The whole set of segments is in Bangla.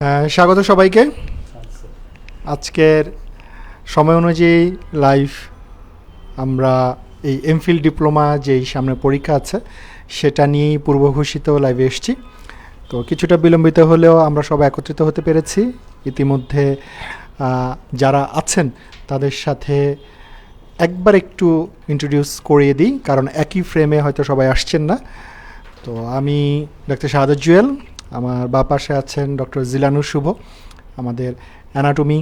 স্বাগত সবাইকে। আজকের সময় অনুযায়ী লাইভ আমরা এই এমফিল ডিপ্লোমা যেই সামনে পরীক্ষা আছে সেটা নিয়েই পূর্ব ঘোষিত লাইভে এসেছি। তো কিছুটা বিলম্বিত হলেও আমরা সব একত্রিত হতে পেরেছি। ইতিমধ্যে যারা আছেন তাদের সাথে একবার একটু ইন্ট্রোডিউস করিয়ে দিই, কারণ একই ফ্রেমে হয়তো সবাই আসছেন না। তো আমি ডক্টর শাহাদাত জুয়েল, আমার বাঁ পাশে আছেন ডক্টর জিলানুর শুভ, আমাদের অ্যানাটমি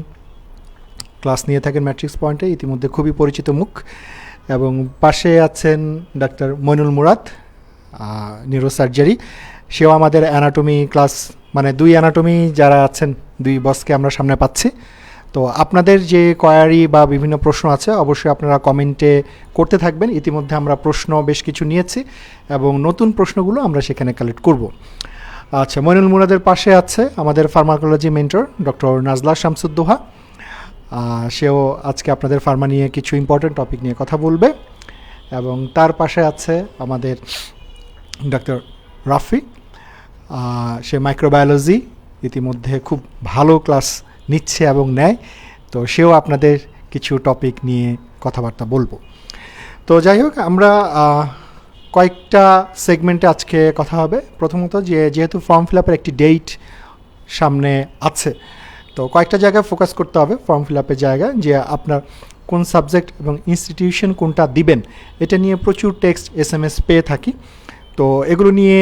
ক্লাস নিয়ে থাকেন ম্যাট্রিক্স পয়েন্টে, ইতিমধ্যে খুবই পরিচিত মুখ। এবং পাশে আছেন ডাক্তার মইনুল মুরাদ, নিউরোসার্জারি, সেও আমাদের অ্যানাটমি ক্লাস, মানে দুই অ্যানাটমি যারা আছেন দুই বসকে আমরা সামনে পাচ্ছি। তো আপনাদের যে কোয়ারি বা বিভিন্ন প্রশ্ন আছে অবশ্যই আপনারা কমেন্টে করতে থাকবেন। ইতিমধ্যে আমরা প্রশ্ন বেশ কিছু নিয়েছি এবং নতুন প্রশ্নগুলো আমরা সেখানে কালেক্ট করব। আচ্ছা, মইনুল মুরাদের পাশে আছে আমাদের pharmacology mentor doctor Nadla Shamsuddoha, সেও আজকে আপনাদের ফার্মা নিয়ে কিছু ইম্পর্টেন্ট টপিক নিয়ে কথা বলবে। এবং তার পাশে আছে আমাদের ডক্টর রাফি, সে মাইক্রোবায়োলজি ইতিমধ্যে খুব ভালো ক্লাস নিচ্ছে এবং নেয়, তো সেও আপনাদের কিছু টপিক নিয়ে কথাবার্তা বলবো। তো যাই হোক, আমরা কয়েকটা সেগমেন্টে আজকে কথা হবে। প্রথমত যেহেতু ফর্ম ফিল আপের একটি ডেট সামনে আছে, তো কয়েকটা জায়গায় ফোকাস করতে হবে ফর্ম ফিল আপের জায়গায়, যে আপনার কোন সাবজেক্ট এবং ইনস্টিটিউশন কোনটা দিবেন, এটা নিয়ে প্রচুর টেক্সট SMS পেয়ে থাকি। তো এগুলো নিয়ে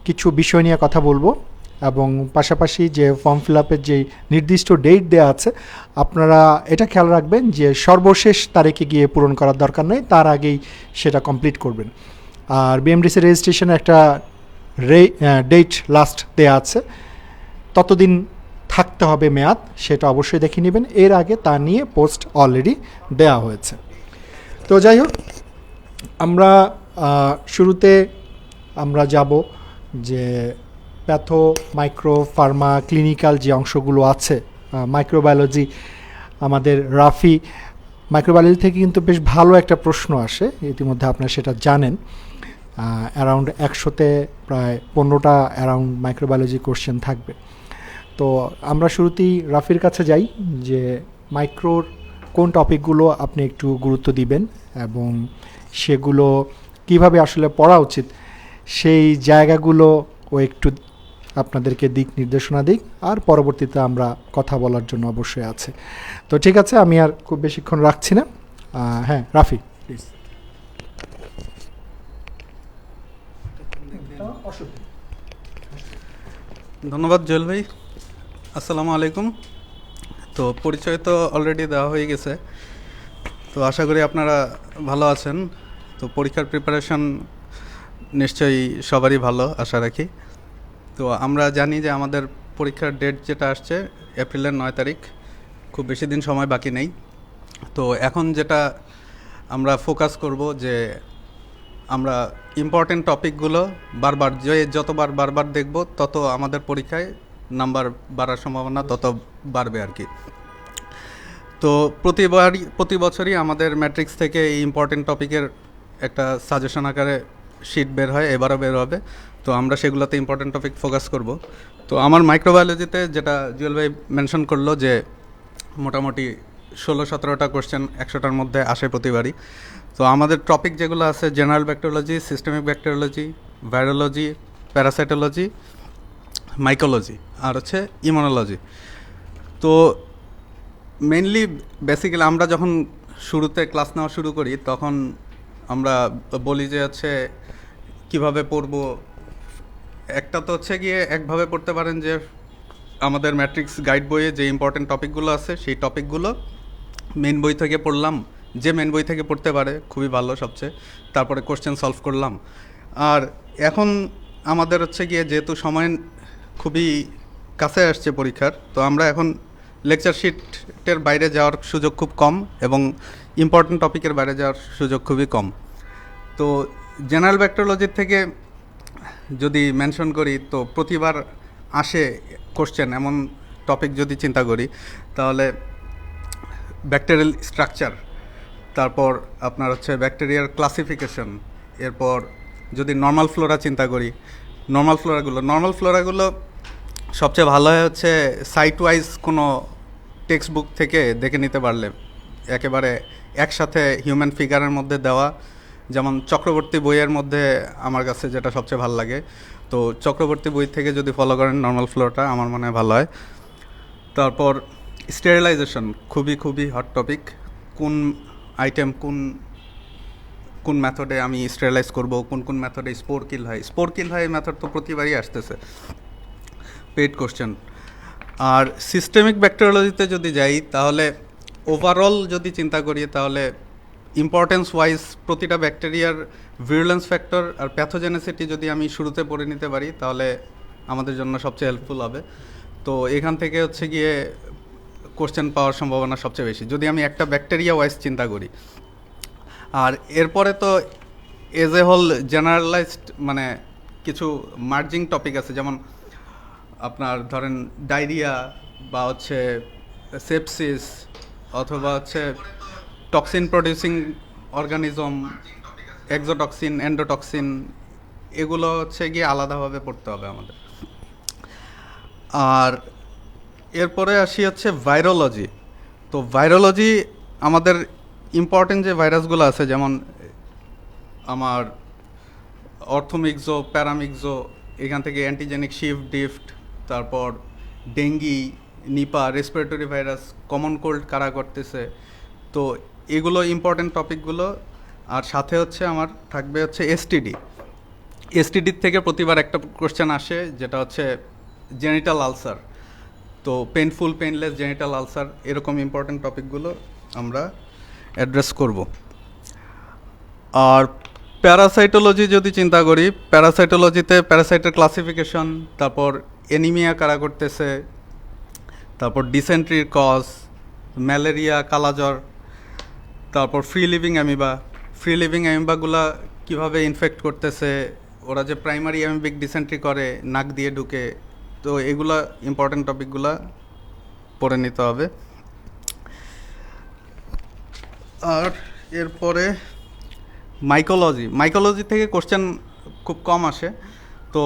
কিছু বিষয় নিয়ে কথা বলবো, এবং পাশাপাশি যে ফর্ম ফিল আপের যে নির্দিষ্ট ডেট দেওয়া আছে আপনারা এটা খেয়াল রাখবেন যে সর্বশেষ তারিখে গিয়ে পূরণ করার দরকার নেই, তার আগেই সেটা কমপ্লিট করবেন। আর বিএমডিসি রেজিস্ট্রেশনে একটা ডেট লাস্ট দেওয়া আছে, ততদিন থাকতে হবে মেয়াদ, সেটা অবশ্যই দেখে নেবেন। এর আগে তা নিয়ে পোস্ট অলরেডি দেওয়া হয়েছে। তো যাই হোক, আমরা শুরুতে আমরা যাব যে প্যাথো, মাইক্রো, ফার্মা, ক্লিনিক্যাল যে অংশগুলো আছে। মাইক্রোবায়োলজি আমাদের রাফি, মাইক্রোবায়োলজি থেকে কিন্তু বেশ ভালো একটা প্রশ্ন আসে, ইতিমধ্যে আপনারা সেটা জানেন। অ্যারাউন্ড 100-তে প্রায় 15টা অ্যারাউন্ড মাইক্রোবায়োলজি কোশ্চেন থাকবে। তো আমরা শুরুতেই রাফির কাছে যাই, যে মাইক্রোর কোন টপিকগুলো আপনি একটু গুরুত্ব দিবেন এবং সেগুলো কিভাবে আসলে পড়া উচিত, সেই জায়গাগুলো ও একটু আপনাদেরকে দিক নির্দেশনা দিক, আর পরবর্তীতে আমরা কথা বলার জন্য অবশ্যই আছে। তো ঠিক আছে, আমি আর খুব বেশিক্ষণ রাখছি না। হ্যাঁ, রাফি প্লিজ। ধন্যবাদ জুয়েল ভাই। আসসালামু আলাইকুম। তো পরিচয় তো অলরেডি দেওয়া হয়ে গেছে, তো আশা করি আপনারা ভালো আছেন। তো পরীক্ষার প্রিপারেশন নিশ্চয়ই সবারই ভালো আশা রাখি। তো আমরা জানি যে আমাদের পরীক্ষার ডেট যেটা আসছে এপ্রিলের 9 তারিখ, খুব বেশি দিন সময় বাকি নেই। তো এখন যেটা আমরা ফোকাস করব যে আমরা ইম্পর্টেন্ট টপিকগুলো যতবার বারবার দেখব তত আমাদের পরীক্ষায় নাম্বার বাড়ার সম্ভাবনা তত বাড়বে আর কি। তো প্রতি বছরই আমাদের ম্যাট্রিক্স থেকে এই ইম্পর্টেন্ট টপিকের একটা সাজেশন আকারে শিট বের হয়, এবারও বের হবে। তো আমরা সেগুলোতে ইম্পর্টেন্ট টপিক ফোকাস করব। তো আমার মাইক্রোবায়োলজিতে যেটা জুয়েল ভাই মেনশন করলো যে মোটামুটি 16-17টা কোশ্চেন 100টার মধ্যে আসে প্রতিবারই। তো আমাদের টপিক যেগুলো আছে general bacteriology, systemic bacteriology, virology, parasitology, mycology আর হচ্ছে ইমিউনোলজি। তো মেইনলি বেসিক্যালি আমরা যখন শুরুতে ক্লাস নেওয়া শুরু করি তখন আমরা বলি যে হচ্ছে কীভাবে পড়বো। একটা তো হচ্ছে গিয়ে একভাবে পড়তে পারেন যে আমাদের ম্যাট্রিক্স গাইড বইয়ে যে ইম্পর্টেন্ট টপিকগুলো আছে সেই টপিকগুলো মেন বই থেকে পড়লাম, যে মেন বই থেকে পড়তে পারে খুবই ভালো সবচেয়ে, তারপরে কোশ্চেন সলভ করলাম। আর এখন আমাদের হচ্ছে গিয়ে যেহেতু সময় খুবই কাছে আসছে পরীক্ষার, তো আমরা এখন লেকচার শিটের বাইরে যাওয়ার সুযোগ খুব কম এবং ইম্পর্টেন্ট টপিকের বাইরে যাওয়ার সুযোগ খুবই কম। তো জেনারেল ব্যাকটেরিওলজির থেকে যদি মেনশন করি, তো প্রতিবার আসে কোশ্চেন এমন টপিক যদি চিন্তা করি তাহলে ব্যাকটেরিয়াল স্ট্রাকচার, তারপর আপনার হচ্ছে ব্যাকটেরিয়ার ক্লাসিফিকেশন, এরপর যদি নর্মাল ফ্লোরা চিন্তা করি, নর্মাল ফ্লোরাগুলো সবচেয়ে ভালো হয় হচ্ছে সাইট ওয়াইজ কোনো টেক্সট বুক থেকে দেখে নিতে পারলে, একেবারে একসাথে হিউম্যান ফিগারের মধ্যে দেওয়া, যেমন চক্রবর্তী বইয়ের মধ্যে আমার কাছে যেটা সবচেয়ে ভালো লাগে। তো চক্রবর্তী বই থেকে যদি ফলো করেন নর্মাল ফ্লোটা, আমার মনে হয় ভালো হয়। তারপর স্টেরিলাইজেশন খুবই হট টপিক। কোন আইটেম কোন মেথডে আমি স্টেরিলাইজ করব, কোন মেথডে স্পোর কিল হয় এই মেথড তো প্রতিবারই আসতেছে, পেইড কোশ্চেন। আর সিস্টেমিক ব্যাকটেরিওলজিতে যদি যাই, তাহলে ওভারঅল যদি চিন্তা করি, তাহলে ইম্পর্টেন্স ওয়াইজ প্রতিটা ব্যাকটেরিয়ার ভিরুলেন্স ফ্যাক্টর আর প্যাথোজেনেসিটি যদি আমি শুরুতে পড়ে নিতে পারি, তাহলে আমাদের জন্য সবচেয়ে হেল্পফুল হবে। তো এখান থেকে হচ্ছে গিয়ে কোশ্চেন পাওয়ার সম্ভাবনা সবচেয়ে বেশি, যদি আমি একটা ব্যাকটেরিয়া ওয়াইজ চিন্তা করি। আর এরপরে তো এজ এ হোল জেনারেলাইজড মানে কিছু মার্জিং টপিক আছে, যেমন আপনার ধরেন ডায়রিয়া বা হচ্ছে সেপসিস, অথবা হচ্ছে toxin producing organism, exotoxin, endotoxin, এগুলো হচ্ছে গিয়ে আলাদাভাবে পড়তে হবে আমাদের। আর এরপরে আসি হচ্ছে ভাইরোলজি। তো ভাইরোলজি আমাদের ইম্পর্টেন্ট যে ভাইরাসগুলো আছে, যেমন আমার অর্থোমিক্সো, প্যারামিক্সো, এখান থেকে অ্যান্টিজেনিক শিফট ডিফট, তারপর dengue, Nipah, respiratory virus, common cold কারা করতেছে, তো এগুলো ইম্পর্টেন্ট টপিকগুলো। আর সাথে হচ্ছে আমার থাকবে হচ্ছে এসটিডির থেকে প্রতিবার একটা কোশ্চেন আসে, যেটা হচ্ছে জেনিটাল আলসার। তো পেনফুল, পেনলেস জেনিটাল আলসার, এরকম ইম্পর্টেন্ট টপিকগুলো আমরা অ্যাড্রেস করব। আর প্যারাসাইটোলজি যদি চিন্তা করি, প্যারাসাইটোলজিতে প্যারাসাইটের ক্লাসিফিকেশন, তারপর এনিমিয়া কারা করতেছে, তারপর ডিসেন্ট্রির কজ, ম্যালেরিয়া, কালাজ্বর, তারপর ফ্রি লিভিং অ্যামিবাগুলা কীভাবে ইনফেক্ট করতেছে, ওরা যে প্রাইমারি অ্যামিবিক ডিসেন্ট্রি করে নাক দিয়ে ঢুকে, তো এগুলা ইম্পর্টেন্ট টপিকগুলা পড়ে নিতে হবে। আর এরপরে মাইকোলজি থেকে কোশ্চেন খুব কম আসে, তো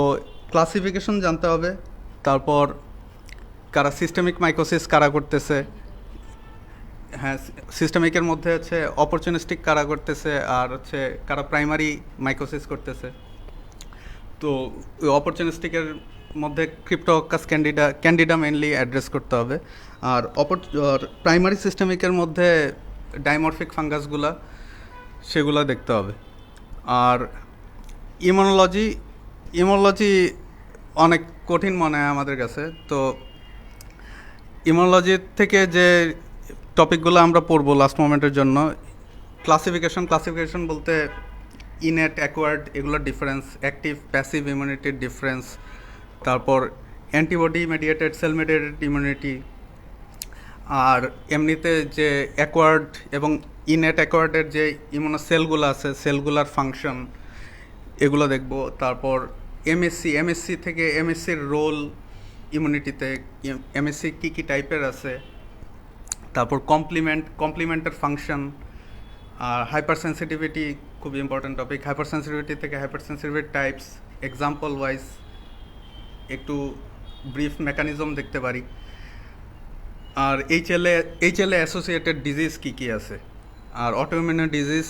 ক্লাসিফিকেশন জানতে হবে, তারপর কারা সিস্টেমিক মাইকোসিস কারা করতেছে, হ্যাঁ সিস্টেমিকের মধ্যে হচ্ছে অপরচুনিস্টিক কারা করতেছে, আর হচ্ছে কারা প্রাইমারি মাইকোসিস করতেছে। তো ওই অপরচুনিস্টিকের মধ্যে ক্রিপ্টোকাস ক্যান্ডিডা মেনলি অ্যাড্রেস করতে হবে। আর প্রাইমারি সিস্টেমিকের মধ্যে ডাইমরফিক ফাঙ্গাসগুলা, সেগুলো দেখতে হবে। আর ইমিউনোলজি অনেক কঠিন মনে হয় আমাদের কাছে। তো ইমিউনোলজির থেকে যে টপিকগুলো আমরা পড়বো লাস্ট মোমেন্টের জন্য, ক্লাসিফিকেশন বলতে ইনেট, অ্যাকোয়ার্ড, এগুলোর ডিফারেন্স, অ্যাক্টিভ প্যাসিভ ইমিউনিটির ডিফারেন্স, তারপর antibody mediated, cell mediated immunity, আর এমনিতে যে অ্যাকোয়ার্ড এবং ইনেট অ্যাকোয়ার্ডের যে ইমিউনোসেলগুলো আছে, সেলগুলার ফাংশন, এগুলো দেখব। তারপর এমএসসি থেকে এমএসসির রোল ইমিউনিটিতে, এমএসসি কী টাইপের আছে, তারপর কমপ্লিমেন্টের ফাংশন। আর হাইপার সেন্সিটিভিটি খুব ইম্পর্টেন্ট টপিক, হাইপার সেন্সিটিভিটি থেকে hyper sensitivity types, example wise একটু ব্রিফ মেকানিজম দেখতে পারি। আর এইচএলএ অ্যাসোসিয়েটেড ডিজিজ কী আছে, আর অটোইমিউন ডিজিজ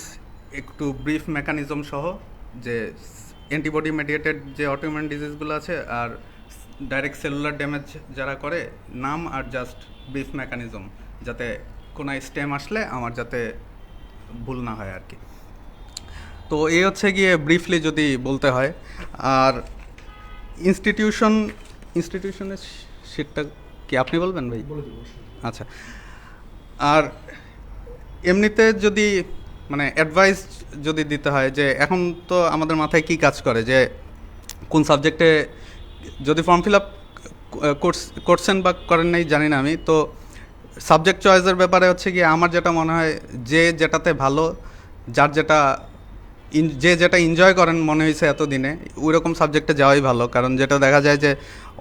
একটু ব্রিফ মেকানিজম সহ, যে অ্যান্টিবডি মেডিয়েটেড যে অটোইমিউন ডিজিজগুলো আছে, আর ডাইরেক্ট সেলুলার ড্যামেজ যারা করে, নাম আর জাস্ট ব্রিফ মেকানিজম, যাতে কোনো স্টেম আসলে আমার যাতে ভুল না হয় আর কি। তো এই হচ্ছে গিয়ে ব্রিফলি যদি বলতে হয়। আর ইনস্টিটিউশনের শিটটা কি আপনি বলবেন ভাই? আচ্ছা। আর এমনিতে যদি মানে অ্যাডভাইস যদি দিতে হয়, যে এখন তো আমাদের মাথায় কি কাজ করে, যে কোন সাবজেক্টে যদি ফর্ম ফিল আপ করছেন বা করেন নাই জানি না আমি, তো সাবজেক্ট চয়েসের ব্যাপারে হচ্ছে কি আমার যেটা মনে হয়, যে যেটাতে ভালো, যে যেটা এনজয় করেন মনে হয়েছে এতদিনে, ওই রকম সাবজেক্টে যাওয়াই ভালো। কারণ যেটা দেখা যায় যে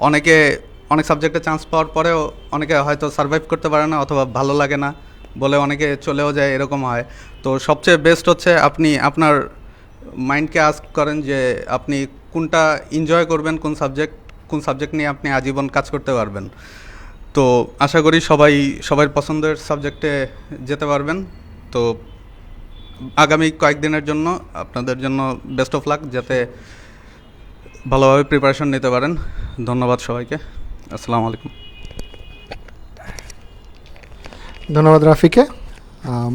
অনেক সাবজেক্টে চান্স পাওয়ার পরেও অনেকে হয়তো সার্ভাইভ করতে পারে না, অথবা ভালো লাগে না বলে অনেকে চলেও যায়, এরকম হয়। তো সবচেয়ে বেস্ট হচ্ছে আপনি আপনার মাইন্ডকে আস্ক করেন যে আপনি কোনটা এনজয় করবেন, কোন সাবজেক্ট, কোন সাবজেক্ট নিয়ে আপনি আজীবন কাজ করতে পারবেন। তো আশা করি সবার পছন্দের সাবজেক্টে যেতে পারবেন। তো আগামী কয়েকদিনের জন্য আপনাদের জন্য বেস্ট অফ লাক, যাতে ভালোভাবে প্রিপারেশন নিতে পারেন। ধন্যবাদ সবাইকে। আসসালামু আলাইকুম। ধন্যবাদ রাফিকে।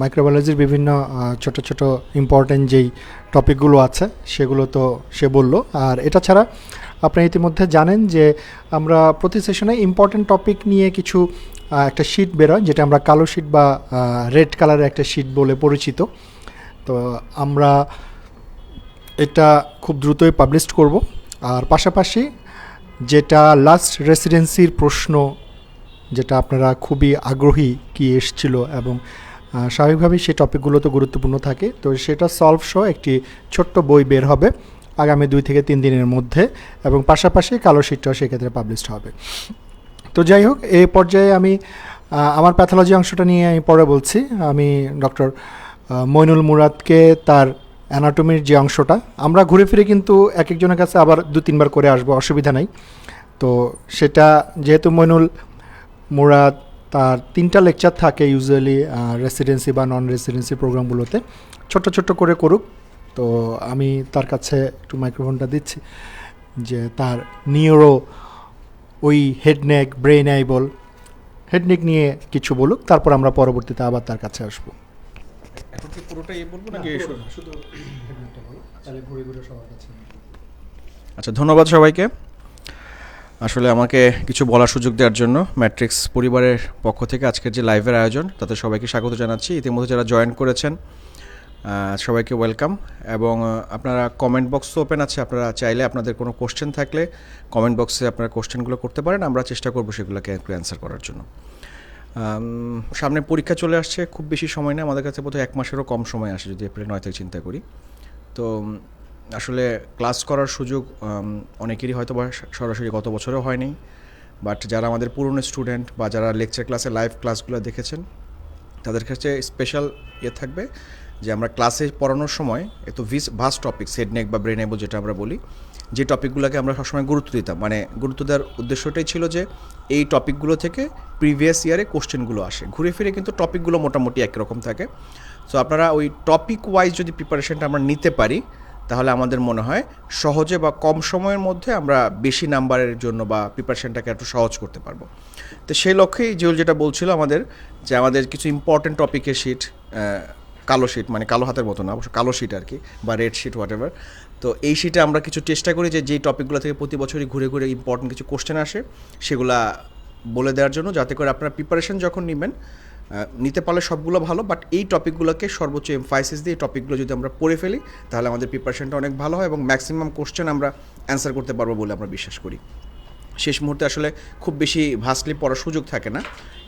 মাইক্রোবায়োলজির বিভিন্ন ছোট ছোট ইম্পর্টেন্ট যেই টপিকগুলো আছে সেগুলো তো সে বললো। আর এটা ছাড়া আপনি ইতিমধ্যে জানেন যে আমরা প্রতি সেশনে ইম্পর্টেন্ট টপিক নিয়ে কিছু একটা শিট বেরোয়, যেটা আমরা কালো শিট বা রেড কালারের একটা শিট বলে পরিচিত। তো আমরা এটা খুব দ্রুতই পাবলিশ করব। আর পাশাপাশি যেটা লাস্ট রেসিডেন্সির প্রশ্ন, যেটা আপনারা খুবই আগ্রহী কি এসছিল, এবং স্বাভাবিকভাবেই সেই টপিকগুলো তো গুরুত্বপূর্ণ থাকে, তো সেটা সলভ সহ একটি ছোট্ট বই বের হবে আগামী 2 থেকে 3 দিনের মধ্যে, এবং পাশাপাশি কালো শিটটাও সেক্ষেত্রে পাবলিশড হবে। তো যাই হোক, এই পর্যায়ে আমি আমার প্যাথোলজি অংশটা নিয়ে আমি পরে বলছি। আমি ডক্টর মইনুল মুরাদকে তার অ্যানাটমির যে অংশটা, আমরা ঘুরে ফিরে কিন্তু এক একজনের কাছে আবার 2-3 বার করে আসবো, অসুবিধা নাই। তো সেটা যেহেতু মইনুল মুরাদ তার 3টা লেকচার থাকে ইউজুয়ালি রেসিডেন্সি বা নন রেসিডেন্সি প্রোগ্রামগুলোতে, ছোট্ট ছোট্ট করে করুক। তো আমি তার কাছে একটু মাইক্রোফোনটা দিচ্ছি যে তার নিউরো, ওই হেডনেক, ব্রেন আইবল, হেডনেক নিয়ে কিছু বলুক, তারপর আমরা পরবর্তীতে আবার তার কাছে আসবো। এখন কি পুরোটাই বলবো নাকি শুধু হেডনেকটা বলো, তাহলে ঘুরে ঘুরে সবার কাছে। আচ্ছা, ধন্যবাদ সবাইকে আসলে আমাকে কিছু বলার সুযোগ দেওয়ার জন্য। ম্যাট্রিক্স পরিবারের পক্ষ থেকে আজকের যে লাইভের আয়োজন, তাতে সবাইকে স্বাগত জানাচ্ছি। ইতিমধ্যে যারা জয়েন করেছেন সবাইকে ওয়েলকাম। এবং আপনারা কমেন্ট বক্স তো ওপেন আছে, আপনারা চাইলে আপনাদের কোনো কোশ্চেন থাকলে কমেন্ট বক্সে আপনারা কোশ্চেনগুলো করতে পারেন, আমরা চেষ্টা করবো সেগুলোকে একটু অ্যান্সার করার জন্য। সামনে পরীক্ষা চলে আসছে, খুব বেশি সময় নেই, আমাদের কাছে বোধহয় 1 মাসেরও কম সময় আসে যদি এপ্রিল 9 থেকে চিন্তা করি। তো আসলে ক্লাস করার সুযোগ অনেকেরই হয়তো বা সরাসরি গত বছরেও হয়নি, বাট যারা আমাদের পুরনো স্টুডেন্ট বা যারা লেকচার ক্লাসে লাইভ ক্লাসগুলো দেখেছেন, তাদের কাছে স্পেশাল থাকবে যে আমরা ক্লাসে পড়ানোর সময় এত ভাস্ট টপিক, হেডনেক বা ব্রেন আইবল যেটা আমরা বলি, যে টপিকগুলোকে আমরা সবসময় গুরুত্ব দিতাম, মানে গুরুত্ব দেওয়ার উদ্দেশ্যটাই ছিল যে এই টপিকগুলো থেকে প্রিভিয়াস ইয়ারে কোশ্চেনগুলো আসে, ঘুরে ফিরে কিন্তু টপিকগুলো মোটামুটি একরকম থাকে। সো আপনারা ওই টপিক ওয়াইজ যদি প্রিপারেশনটা আমরা নিতে পারি, তাহলে আমাদের মনে হয় সহজে বা কম সময়ের মধ্যে আমরা বেশি নাম্বারের জন্য বা প্রিপারেশনটাকে একটু সহজ করতে পারবো। তো সেই লক্ষ্যেই জিওল যেটা বলছিল আমাদের, যে আমাদের কিছু ইম্পর্টেন্ট টপিকের শিট, কালো শিট মানে কালো হাতের মতো না, অবশ্য কালো শিট আর কি, বা রেড শিট হোয়াট এভার। তো এই শিটে আমরা কিছু চেষ্টা করি যে যেই টপিকগুলো থেকে প্রতি বছরই ঘুরে ঘুরে ইম্পর্টেন্ট কিছু কোশ্চেন আসে সেগুলা বলে দেওয়ার জন্য, যাতে করে আপনারা প্রিপারেশন যখন নেবেন, নিতে পারলে সবগুলো ভালো, বাট এই টপিকগুলোকে সর্বোচ্চ এমফাইসিস দিয়ে এই টপিকগুলো যদি আমরা পড়ে ফেলি, তাহলে আমাদের প্রিপারেশনটা অনেক ভালো হয় এবং ম্যাক্সিমাম কোশ্চেন আমরা অ্যান্সার করতে পারবো বলে আমরা বিশ্বাস করি। শেষ মুহূর্তে আসলে খুব বেশি ভাস্টলি পড়ার সুযোগ থাকে না।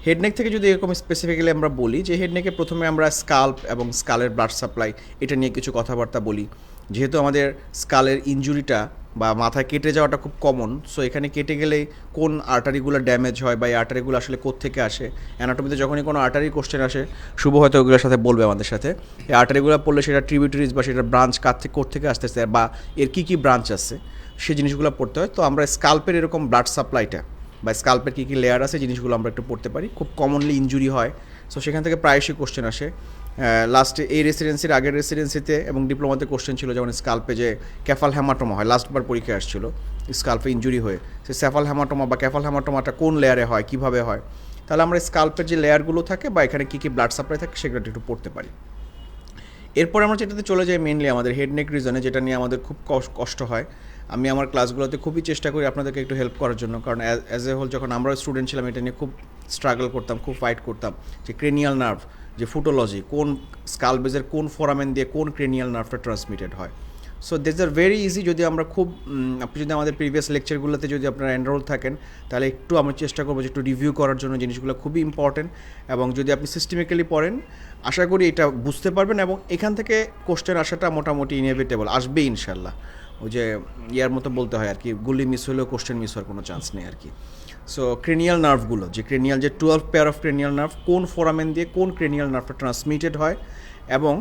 হেডনেক থেকে যদি এরকম স্পেসিফিক্যালি আমরা বলি, যে হেডনেকে প্রথমে আমরা স্কাল্প এবং স্কালের ব্লাড সাপ্লাই এটা নিয়ে কিছু কথাবার্তা বলি। যেহেতু আমাদের স্কালের ইনজুরিটা বা মাথায় কেটে যাওয়াটা খুব কমন, সো এখানে কেটে গেলে কোন আর্টারিগুলো ড্যামেজ হয় বা এই আর্টারিগুলো আসলে কোত্থেকে আসে, অ্যানাটমিতে যখনই কোনো আর্টারি কোশ্চেন আসে, শুভ হয়তো ওগুলোর সাথে বলবে আমাদের সাথে, এই আর্টারিগুলো পড়লে সেটা ট্রিবিউটারিজ বা সেটা ব্রাঞ্চ কোত্থেকে আসতেছে বা এর কী কী ব্রাঞ্চ আছে সেই জিনিসগুলো পড়তে হয়। তো আমরা স্কাল্পের এরকম ব্লাড সাপ্লাইটা বা স্কাল্পের কী কী লেয়ার আছে জিনিসগুলো আমরা একটু পড়তে পারি। খুব কমনলি ইনজুরি হয়, সো সেখান থেকে প্রায়শই কোশ্চেন আসে। লাস্টে এই রেসিডেন্সির আগের রেসিডেন্সিতে এবং ডিপ্লোমাতে কোশ্চেন ছিল, যেমন স্কাল্পে যে ক্যাফাল হ্যামাটোমা হয়, লাস্টবার পরীক্ষায় আসছিল স্কাল্পে ইনজুরি হয়ে, সে স্যাফাল হ্যামাটোমা বা ক্যাফাল হ্যামাটোমাটা কোন লেয়ারে হয়, কীভাবে হয়, তাহলে আমরা স্কাল্পের যে লেয়ারগুলো থাকে বা এখানে কী কী ব্লাড সাপ্লাই থাকে সেগুলো একটু পড়তে পারি। এরপর আমরা যেটাতে চলে যাই মেনলি আমাদের হেডনেক রিজনে, যেটা নিয়ে আমাদের খুব কষ্ট হয়। আমি আমার ক্লাসগুলোতে খুবই চেষ্টা করি আপনাদেরকে একটু হেল্প করার জন্য, কারণ অ্যাজ এ হোল যখন আমরাও স্টুডেন্ট ছিলাম এটা নিয়ে খুব স্ট্রাগল করতাম, খুব ফাইট করতাম যে ক্রেনিয়াল নার্ভ, যে ফুটোলজি, কোন স্কাল বেজের কোন ফোরামেন দিয়ে কোন ক্রেনিয়াল নার্ভটা ট্রান্সমিটেড হয়। So this are very easy. যদি আমরা আপনি যদি আমাদের প্রিভিয়াস লেকচারগুলোতে যদি আপনারা এনরোল থাকেন, তাহলে একটু আমরা চেষ্টা করবো যে একটু রিভিউ করার জন্য, জিনিসগুলো খুবই ইম্পর্টেন্ট। এবং যদি আপনি সিস্টেমিক্যালি পড়েন, আশা করি এটা বুঝতে পারবেন এবং এখান থেকে কোশ্চেন আসাটা মোটামুটি ইনএভিটেবল, আসবে ইনশাল্লাহ। ওই যে ইয়ার মতো বলতে হয় আর কি, গুলি মিস হলেও কোশ্চেন মিস হওয়ার কোনো চান্স নেই আর কি। সো ক্রেনিয়াল নার্ভগুলো, যে ক্রেনিয়াল যে 12 পেয়ার অফ ক্রেনিয়াল নার্ভ, কোন ফোরামেন দিয়ে কোন ক্রেনিয়াল নার্ভটা ট্রান্সমিটেড হয় এবং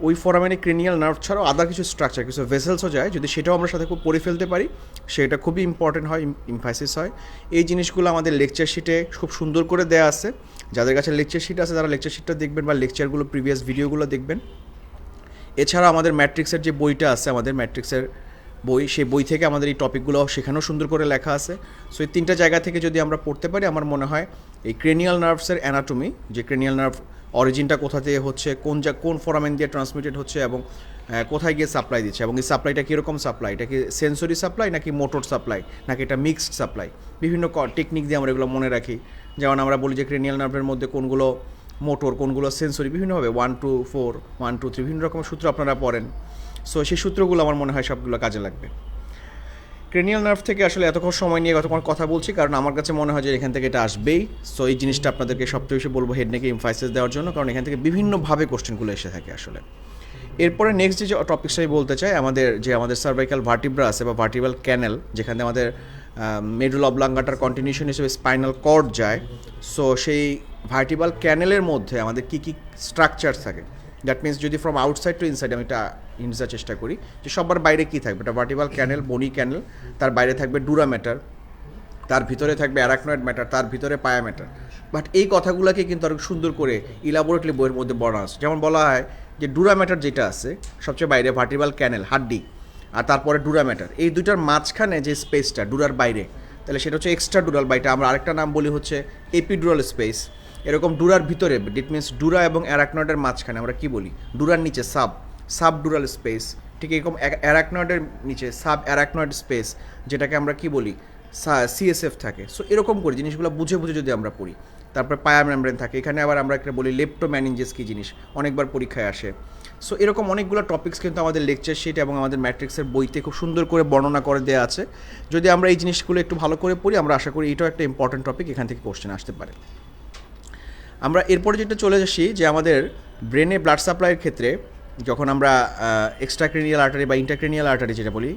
ওই ফোরামেনে ক্রেনিয়াল নার্ভ ছাড়াও আদার কিছু স্ট্রাকচার কিছু ভেসেলসও যায়, যদি সেটাও আমরা সাথে খুব পড়ে ফেলতে পারি সেটা খুবই ইম্পর্টেন্ট হয়, ইমফাসিস হয়। এই জিনিসগুলো আমাদের লেকচার শিটে খুব সুন্দর করে দেওয়া আছে। যাদের কাছে লেকচার শিট আছে তারা লেকচার শিটটা দেখবেন বা লেকচারগুলো প্রিভিয়াস ভিডিওগুলো দেখবেন। এছাড়া আমাদের ম্যাট্রিক্সের যে বইটা আছে, আমাদের ম্যাট্রিক্সের বই, সেই বই থেকে আমাদের এই টপিকগুলো সেখানেও সুন্দর করে লেখা আছে। সো এই 3টা জায়গা থেকে যদি আমরা পড়তে পারি, আমার মনে হয় এই ক্রেনিয়াল নার্ভসের অ্যানাটমি, যে ক্রেনিয়াল নার্ভ অরিজিনটা কোথা থেকে হচ্ছে, কোন ফোরামেন দিয়ে ট্রান্সমিটেড হচ্ছে এবং কোথায় গিয়ে সাপ্লাই দিচ্ছে, এবং এই সাপ্লাইটা কীরকম সাপ্লাই, এটা কি সেন্সরি সাপ্লাই নাকি মোটর সাপ্লাই নাকি এটা মিক্সড সাপ্লাই, বিভিন্ন টেকনিক দিয়ে আমরা এগুলো মনে রাখি। যেমন আমরা বলি যে ক্রেনিয়াল নার্ভের মধ্যে কোনগুলো মোটর, কোনগুলো সেন্সরি, বিভিন্নভাবে 1 2 4 1 2 3 বিভিন্ন রকমের সূত্র আপনারা পড়েন। সো সেই সূত্রগুলো আমার মনে হয় সবগুলো কাজে লাগবে। ক্রেনিয়াল নার্ভ থেকে আসলে এতক্ষণ সময় নিয়ে কতক্ষণ কথা বলছি, কারণ আমার কাছে মনে হয় যে এখান থেকে এটা আসবেই। সো এই জিনিসটা আপনাদেরকে সবচেয়ে বেশি বলবো হেড নেকে এমফাসিস দেওয়ার জন্য, কারণ এখান থেকে বিভিন্নভাবে কোশ্চেনগুলো এসে থাকে আসলে। এরপরে নেক্সট যে টপিকসটা আমি বলতে চাই, আমাদের সার্ভাইকাল ভার্টিব্রা আছে বা ভার্টিব্রাল ক্যানেল, যেখানে আমাদের মেডুল অবলাঙ্গাটার কন্টিনিউশন হিসেবে স্পাইনাল কর্ড যায়। সো সেই ভার্টিব্রাল ক্যানেলের মধ্যে আমাদের কী কী স্ট্রাকচার থাকে, দ্যাট মিনস যদি ফ্রম আউটসাইড টু ইনসাইড আমি এটা ইনসার চেষ্টা করি যে সবার বাইরে কী থাকবে, এটা ভার্টিব্রাল ক্যানেল, বনি ক্যানেল, তার বাইরে থাকবে ডুরা ম্যাটার, তার ভিতরে থাকবে অ্যারাকনয়েড ম্যাটার, তার ভিতরে পায়া ম্যাটার। বাট এই কথাগুলোকে কিন্তু আরও সুন্দর করে ইলাবোরেটলি বইয়ের মধ্যে বলা আছে। যেমন বলা হয় যে ডুরা ম্যাটার যেটা আছে সবচেয়ে বাইরে, ভার্টিব্রাল ক্যানেল হাড্ডি, আর তারপরে ডুরা ম্যাটার, এই দুইটার মাঝখানে যে স্পেসটা ডুরার বাইরে, তাহলে সেটা হচ্ছে এক্সট্রা ডুরাল, বা এটা আমরা আরেকটা নাম বলি হচ্ছে এপিডুরাল স্পেস। এরকম ডুরার ভিতরে, ডিট মিনস ডুরা এবং অ্যারাকনয়েডের মাঝখানে আমরা কি বলি, ডুরার নিচে সাব ডুরাল স্পেস, ঠিক এরকম অ্যারাকনয়েডের নিচে সাব অ্যারাকনয়েড স্পেস, যেটাকে আমরা কি বলি সিএসএফ থাকে। সো এরকম করে জিনিসগুলো বুঝে বুঝে যদি আমরা পড়ি। তারপরে পায়া মেমব্রেন থাকে, এখানে আবার আমরা একটা বলি লেপ্টোম্যানিনজেস কী জিনিস, অনেকবার পরীক্ষায় আসে। সো এরকম অনেকগুলো টপিকস কিন্তু আমাদের লেকচার শিট এবং আমাদের ম্যাট্রিক্সের বইতে খুব সুন্দর করে বর্ণনা করে দেওয়া আছে। যদি আমরা এই জিনিসগুলো একটু ভালো করে পড়ি, আমরা আশা করি এটাও একটা ইম্পর্টেন্ট টপিক, এখান থেকে কোশ্চেন আসতে পারে। আমরা এরপরে যেটা চলে আসি যে আমাদের ব্রেনে ব্লাড সাপ্লাইয়ের ক্ষেত্রে যখন আমরা এক্সট্রাক্রেনিয়াল আর্টারি বা ইন্টারক্রেনিয়াল আর্টারি যেটা বলি,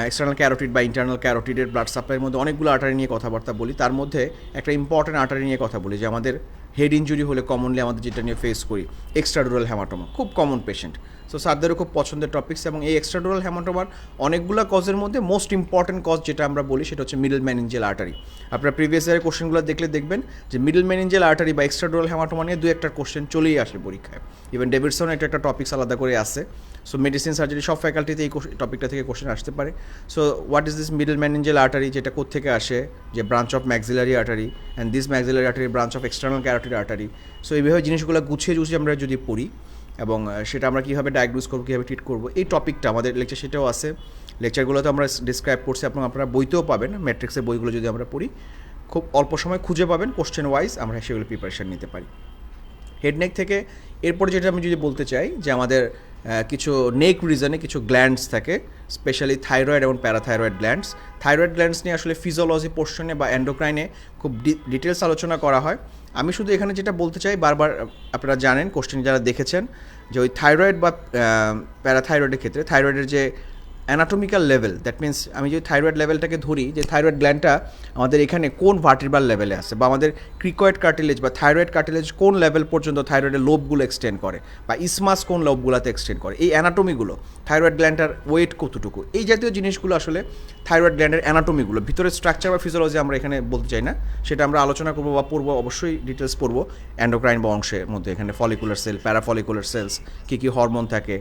এক্সটার্নাল ক্যারোটিড বা ইন্টারনাল ক্যারোটিডের ব্লাড সাপ্লাইয়ের মধ্যে অনেকগুলো আর্টারি নিয়ে কথাবার্তা বলি। তার মধ্যে একটা ইম্পর্টেন্ট আর্টারি নিয়ে কথা বলি যে আমাদের হেড ইঞ্জুরি হলে কমনলি আমাদের যেটা নিয়ে ফেস করি, এক্সট্রাডুরাল হ্যামাটোমা, খুব কমন পেশেন্ট। সো স্যারদেরও খুব পছন্দের টপিকস, এবং এই এক্সট্রাডুরাল হ্যামাটোমার অনেকগুলো কজের মধ্যে মোস্ট ইম্পর্টেন্ট কজ যেটা আমরা বলি সেটা হচ্ছে মিডল মেনিনজিয়াল আর্টারি। আপনারা প্রিভিয়াস ইয়ারের কোশ্চেনগুলো দেখলে দেখবেন যে মিডল মেনিনজিয়াল আর্টারি বা এক্সট্রাডুরাল হ্যামাটোমা নিয়ে 2-1টা কোশ্চেন চলেই আসে পরীক্ষায়। ইভেন ডেভিডসন এটা একটা টপিক্স আলাদা করে আসে। সো মেডিসিন সার্জারি সব ফ্যাকাল্টিতে এই টপিকটা থেকে কোশ্চেন আসতে পারে। So what is this middle meningeal artery, যেটা কোত্থেকে আসে, যে branch of maxillary artery, and this maxillary artery branch of external carotid artery. So এইভাবে জিনিসগুলো গুছিয়ে আমরা যদি পড়ি এবং সেটা আমরা কীভাবে ডায়াগনোজ করবো, কীভাবে ট্রিট করবো, এই টপিকটা আমাদের লেকচার সেটাও আছে। লেকচারগুলোতে আমরা ডিসক্রাইব করছি, আপনারা বইতেও পাবেন। ম্যাট্রিক্সের বইগুলো যদি আমরা পড়ি খুব অল্প সময় খুঁজে পাবেন, কোশ্চেন ওয়াইজ আমরা সেগুলো প্রিপারেশান নিতে পারি। হেডনেক থেকে এরপরে যেটা আমি যদি বলতে চাই যে আমাদের কিছু নেক রিজনে কিছু গ্ল্যান্ডস থাকে, স্পেশালি থাইরয়েড এবং প্যারাথাইরয়েড গ্ল্যান্ডস। থাইরয়েড গ্ল্যান্ডস নিয়ে আসলে ফিজিওলজি পোর্শনে বা এন্ডোক্রাইনে খুব ডিটেলস আলোচনা করা হয়। আমি শুধু এখানে যেটা বলতে চাই, বারবার আপনারা জানেন, কোশ্চেন যারা দেখেছেন, যে ওই থাইরয়েড বা প্যারাথাইরয়েডের ক্ষেত্রে থাইরয়েডের যে অ্যানাটমিক্যাল লেভেল, দ্যাট মিনস আমি যদি থাইরয়েড লেভেলটাকে ধরি, যে থাইরয়েড গ্ল্যান্ডটা আমাদের এখানে কোন ভার্টিব্রাল লেভেলে আছে, বা আমাদের ক্রিকয়েড কার্টিলেজ বা থাইরয়েড কার্টিলেজ কোন লেভেল পর্যন্ত থাইরয়েডের লোবগুলো এক্সটেন্ড করে, বা ইসমাস কোন লোবগুলোতে এক্সটেন্ড করে, এই অ্যানাটমিগুলো, থাইরয়েড গ্ল্যান্ডটার ওয়েট কতটুকু, এই জাতীয় জিনিসগুলো আসলে থাইরয়েড গ্ল্যান্ডের অ্যানাটমিগুলো, ভিতরের স্ট্রাকচার বা ফিজিওলজি আমরা এখানে বলতে চাই না, সেটা আমরা আলোচনা করবো বা পড়বো, অবশ্যই ডিটেলস পড়বো এন্ডোক্রাইন বা অংশের মধ্যে। এখানে ফলিকুলার সেল, প্যারাফলিকুলার সেলস, কী কী হরমোন থাকে।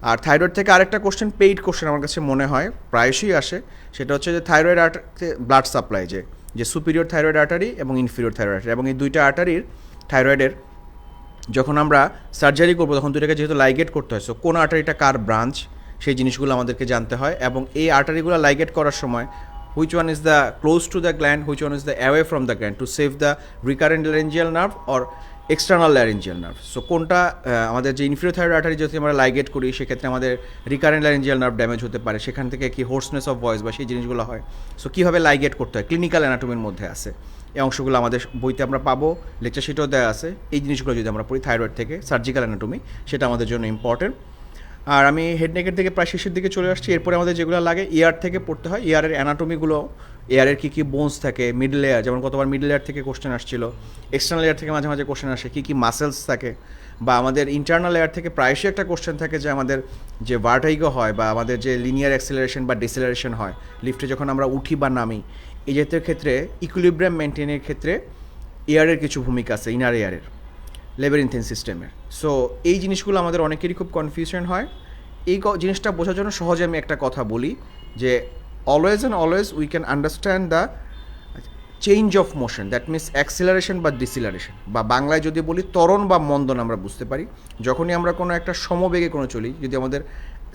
আর থাইরয়েড থেকে আরেকটা কোশ্চেন, পেইড কোশ্চেন আমার কাছে মনে হয় প্রায়শই আসে, সেটা হচ্ছে যে থাইরয়েড ব্লাড সাপ্লাই, যে সুপিরিয়র থাইরয়েড আর্টারি এবং ইনফিরিয়র থাইরয়েড আর্টারি, এবং এই দুইটা আর্টারির থাইরয়েডের যখন আমরা সার্জারি করবো তখন দুইটাকে যেহেতু লাইগেট করতে হয়, সো কোন আর্টারিটা কার ব্রাঞ্চ, সেই জিনিসগুলো আমাদেরকে জানতে হয়। এবং এই আর্টারিগুলো লাইগেট করার সময় which one is the close to the gland, which one is the away from the gland to save the recurrent laryngeal nerve or external laryngeal nerve. So কোনটা আমাদের যে ইনফিরিয়র থাইরয়েড আর্টারি যদি আমরা লাইগেট করি, সেক্ষেত্রে আমাদের রিকারেন্ট ল্যারেঞ্জিয়াল নার্ভ ড্যামেজ হতে পারে, সেখান থেকে কি হোর্সনেস অফ ভয়েস বা সেই জিনিসগুলো হয়। সো কীভাবে লাইগেট করতে হয়, ক্লিনিক্যাল অ্যানাটমির মধ্যে আছে, এই অংশগুলো আমাদের বইতে আমরা পাবো, লেকচার শিটেও দেওয়া আছে। এই জিনিসগুলো যদি আমরা পড়ি থাইরয়েড থেকে, সার্জিক্যাল অ্যানাটমি, সেটা আমাদের জন্য ইম্পর্টেন্ট। আর আমি হেড নেকের থেকে প্রায় শেষের দিকে চলে আসছি। এরপরে আমাদের যেগুলো লাগে ইয়ার থেকে পড়তে হয়, ইয়ারের অ্যানাটমিগুলো এয়ারের কী কী বোনস থাকে, মিডল লেয়ার, যেমন কতবার মিডল লেয়ার থেকে কোশ্চেন আসছিল, এক্সটার্নাল লেয়ার থেকে মাঝে মাঝে কোশ্চেন আসে, কী কী মাসেলস থাকে, বা আমাদের ইন্টারনাল লেয়ার থেকে প্রায়শই একটা কোশ্চেন থাকে যে আমাদের যে ভার্টাইগো হয় বা আমাদের যে লিনিয়ার অ্যাক্সেলারেশন বা ডিসেলারেশন হয় লিফটে যখন আমরা উঠি বা নামি, এই জাতীয় ক্ষেত্রে ইকুইলিব্রিয়াম মেনটেনের ক্ষেত্রে এয়ারের কিছু ভূমিকা আছে, ইনার এয়ারের লেবারিনথিন সিস্টেমের। সো এই জিনিসগুলো আমাদের অনেকেরই খুব কনফিউশন হয়। এই জিনিসটা বোঝার জন্য সহজে আমি একটা কথা বলি যে always and always we can understand the change of motion, that means acceleration বা ডিসিলারেশন, বা বাংলায় যদি বলি ত্বরণ বা মন্দন আমরা বুঝতে পারি। যখনই আমরা কোনো একটা সমবেগে কোনো চলি, যদি আমাদের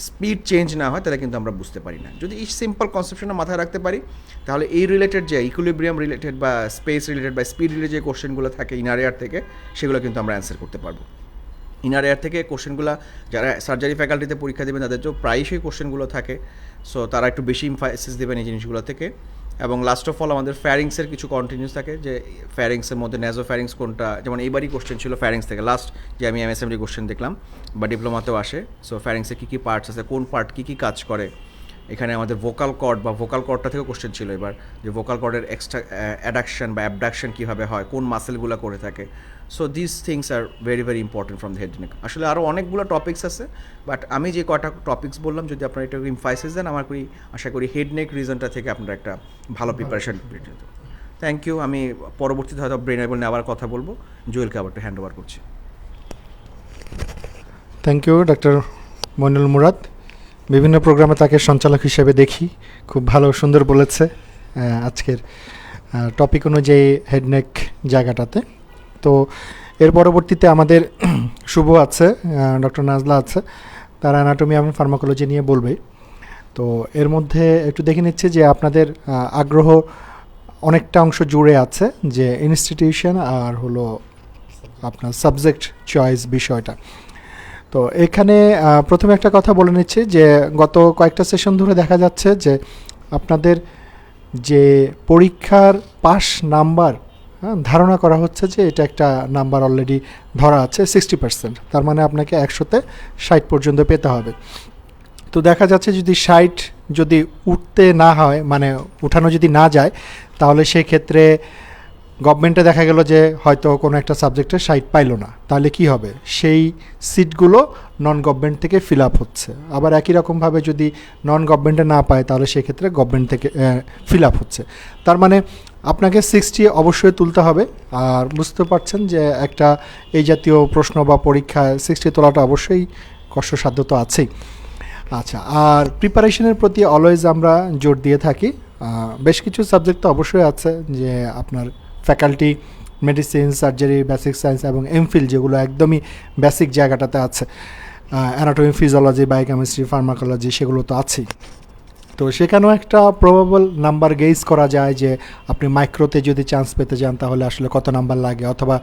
স্পিড চেঞ্জ না হয় তাহলে কিন্তু আমরা বুঝতে পারি না। যদি এই সিম্পল কনসেপশনটা মাথায় রাখতে পারি তাহলে এই রিলেটেড যে ইকুইলিব্রিয়াম রিলেটেড বা স্পেস রিলেটেড বা স্পিড রিলেটেড যে কোশ্চেনগুলো থাকে ইনার এয়ার থেকে, সেগুলো কিন্তু আমরা অ্যান্সার করতে পারবো। ইনার এয়ার থেকে কোশ্চেনগুলো যারা সার্জারি ফ্যাকাল্টিতে পরীক্ষা দেবেন তাদের তো প্রায়শই কোশ্চেনগুলো থাকে, সো তারা একটু বেশি ইমফাসিস দেবেন এই জিনিসগুলো থেকে। এবং লাস্ট অফ অল আমাদের ফ্যারিংসের কিছু কন্টিনিউস থাকে, যে ফ্যারিংসের মধ্যে ন্যাজো ফ্যারিংস কোনটা, যেমন এইবারই কোশ্চেন ছিল ফ্যারিংস থেকে লাস্ট, যে আমি এমএসএমডি কোশ্চেন দেখলাম বা ডিপ্লোমাতেও আসে। সো ফ্যারিংসের কী কী পার্টস আছে, কোন পার্ট কী কী কাজ করে, এখানে আমাদের ভোকাল কর্ড বা ভোকাল কর্ডটা থেকেও কোশ্চেন ছিল এবার, যে ভোকাল কর্ডের এক্সট্রা অ্যাডাকশন বা অ্যাবডাকশন কীভাবে হয়, কোন মাসেলগুলো করে থাকে। So this things are very very important from the head neck. আসলে আরও অনেকগুলো টপিক্স আছে, বাট আমি যে কটা টপিক্স বললাম যদি আপনারা এটা ইমফাসিস দেন, আমার আশা করি হেড নেক রিজনটা থেকে আপনারা একটা ভালো প্রিপারেশন পেতে। Thank you. আমি পরবর্তীতে হয়তো ব্রেন এবল নিয়ে আবার কথা বলবো। জুয়েলকে আবার হ্যান্ড ওভার করছি। Thank you doctor Moinul Murad. বিভিন্ন প্রোগ্রামে তাকে সঞ্চালক হিসেবে দেখি, খুব ভালো সুন্দর বলেছে আজকের টপিক অনুযায়ী হেডনেক জায়গাটাতে। তো এর পরবর্তীতে আমাদের শুভ আছে, ডক্টর নাজলা আছে, তারা অ্যানাটমি এবং ফার্মাকোলজি নিয়ে বলবে। তো এর মধ্যে একটু দেখে নিচ্ছি যে আপনাদের আগ্রহ অনেকটা অংশ জুড়ে আছে, যে ইনস্টিটিউশন আর হলো আপনার সাবজেক্ট চয়েস বিষয়টা। তো এখানে প্রথমে একটা কথা বলে নিচ্ছি যে গত কয়েকটা সেশন ধরে দেখা যাচ্ছে যে আপনাদের যে পরীক্ষার পাস নাম্বার ধারণা করা হচ্ছে যে এটা একটা নাম্বার অলরেডি ধরা আছে 60%, তার মানে আপনাকে 100-তে 60 পর্যন্ত পেতে হবে। তো দেখা যাচ্ছে যদি 60 যদি উঠতে না হয়, মানে উঠানো যদি না যায়, তাহলে সেই ক্ষেত্রে গভর্নমেন্টে দেখা গেল যে হয়তো কোনো একটা সাবজেক্টে 60 পাইলো না, তাহলে কি হবে, সেই সিটগুলো নন গভর্নমেন্ট থেকে ফিল আপ হচ্ছে। আবার একই রকমভাবে যদি নন গভর্নমেন্টে না পায় তাহলে সেক্ষেত্রে গভর্নমেন্ট থেকে ফিল আপ হচ্ছে। তার মানে আপনাকে 60 অবশ্যই তুলতে হবে। আর বুঝতে পারছেন যে একটা এই জাতীয় প্রশ্ন বা পরীক্ষায় 60 তোলাটা অবশ্যই কষ্টসাধ্য তো আছেই। আচ্ছা, আর প্রিপারেশনের প্রতি অলওয়েজ আমরা জোর দিয়ে থাকি। বেশ কিছু সাবজেক্ট তো অবশ্যই আছে, যে আপনার faculty, medicine, surgery, basic science এবং এমফিল, যেগুলো একদমই বেসিক জায়গাটাতে আছে। অ্যানাটমি, ফিজিওলজি, বায়োকেমিস্ট্রি, ফার্মাকোলজি, সেগুলো তো আছেই। তো সেখানেও একটা প্রবাবল নাম্বার গেজ করা যায় যে আপনি মাইক্রোতে যদি চান্স পেতে যান তাহলে আসলে কত নাম্বার লাগে, অথবা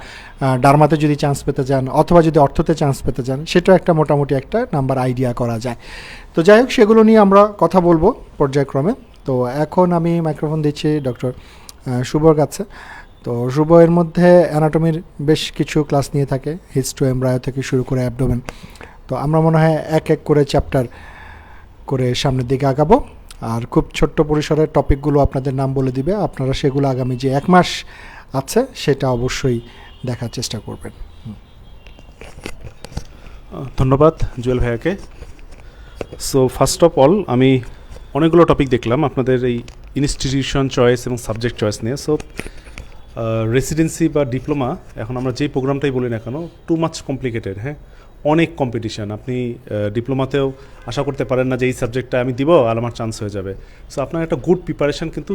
ডার্মাতে যদি চান্স পেতে যান, অথবা যদি অর্থতে চান্স পেতে যান, সেটাও একটা মোটামুটি একটা নাম্বার আইডিয়া করা যায়। তো যাই হোক, সেগুলো নিয়ে আমরা কথা বলবো পর্যায়ক্রমে। তো এখন আমি মাইক্রোফোন দিচ্ছি ডক্টর শুভর কাছে। তো শুভ এর মধ্যে অ্যানাটমির বেশ কিছু ক্লাস নিয়ে থাকে, হিস্টো, এমব্রায়ো থেকে শুরু করে অ্যাবডোমেন। তো আমরা মনে হয় এক এক করে চ্যাপ্টার করে সামনের দিকে আগাবো, আর খুব ছোট্ট পরিসরের টপিকগুলো আপনাদের নাম বলে দিবে, আপনারা সেগুলো আগামী যে 1 মাস আছে সেটা অবশ্যই দেখার চেষ্টা করবেন। ধন্যবাদ জুয়েল ভাইয়াকে। সো ফার্স্ট অফ অল আমি অনেকগুলো টপিক দেখলাম আপনাদের এই ইনস্টিটিউশন চয়েস এবং সাবজেক্ট চয়েস নিয়ে। সো রেসিডেন্সি বা ডিপ্লোমা, এখন আমরা যেই প্রোগ্রামটাই বলি না কেন, টু মাচ কমপ্লিকেটেড। হ্যাঁ, অনেক কম্পিটিশান। আপনি ডিপ্লোমাতেও আশা করতে পারেন না যে এই সাবজেক্টটা আমি দিব আর আমার চান্স হয়ে যাবে। সো আপনার একটা গুড প্রিপারেশান কিন্তু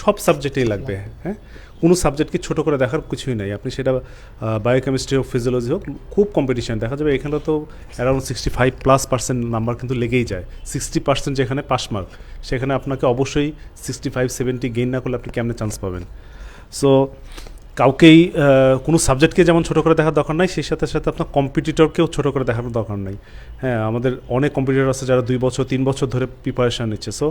সব সাবজেক্টেই লাগবে। হ্যাঁ, কোনো সাবজেক্টকে ছোটো করে দেখার কিছুই নাই। আপনি সেটা বায়োকেমিস্ট্রি হোক, ফিজিওলজি হোক, খুব কম্পিটিশান দেখা যাবে। এখানে তো অ্যারাউন্ড 65+% নাম্বার কিন্তু লেগেই যায়। 60% যেখানে পাস মার্ক, সেখানে আপনাকে অবশ্যই 65-70 গেইন না করলে আপনি কেমনে চান্স পাবেন। সো কাউকেই কোনো সাবজেক্টকে যেমন ছোটো করে দেখার দরকার নাই, সেই সাথে সাথে আপনার কম্পিটিটরকেও ছোটো করে দেখার দরকার নাই। হ্যাঁ, আমাদের অনেক কম্পিটিটর আছে যারা 2 বছর 3 বছর ধরে প্রিপারেশান নিচ্ছে। সো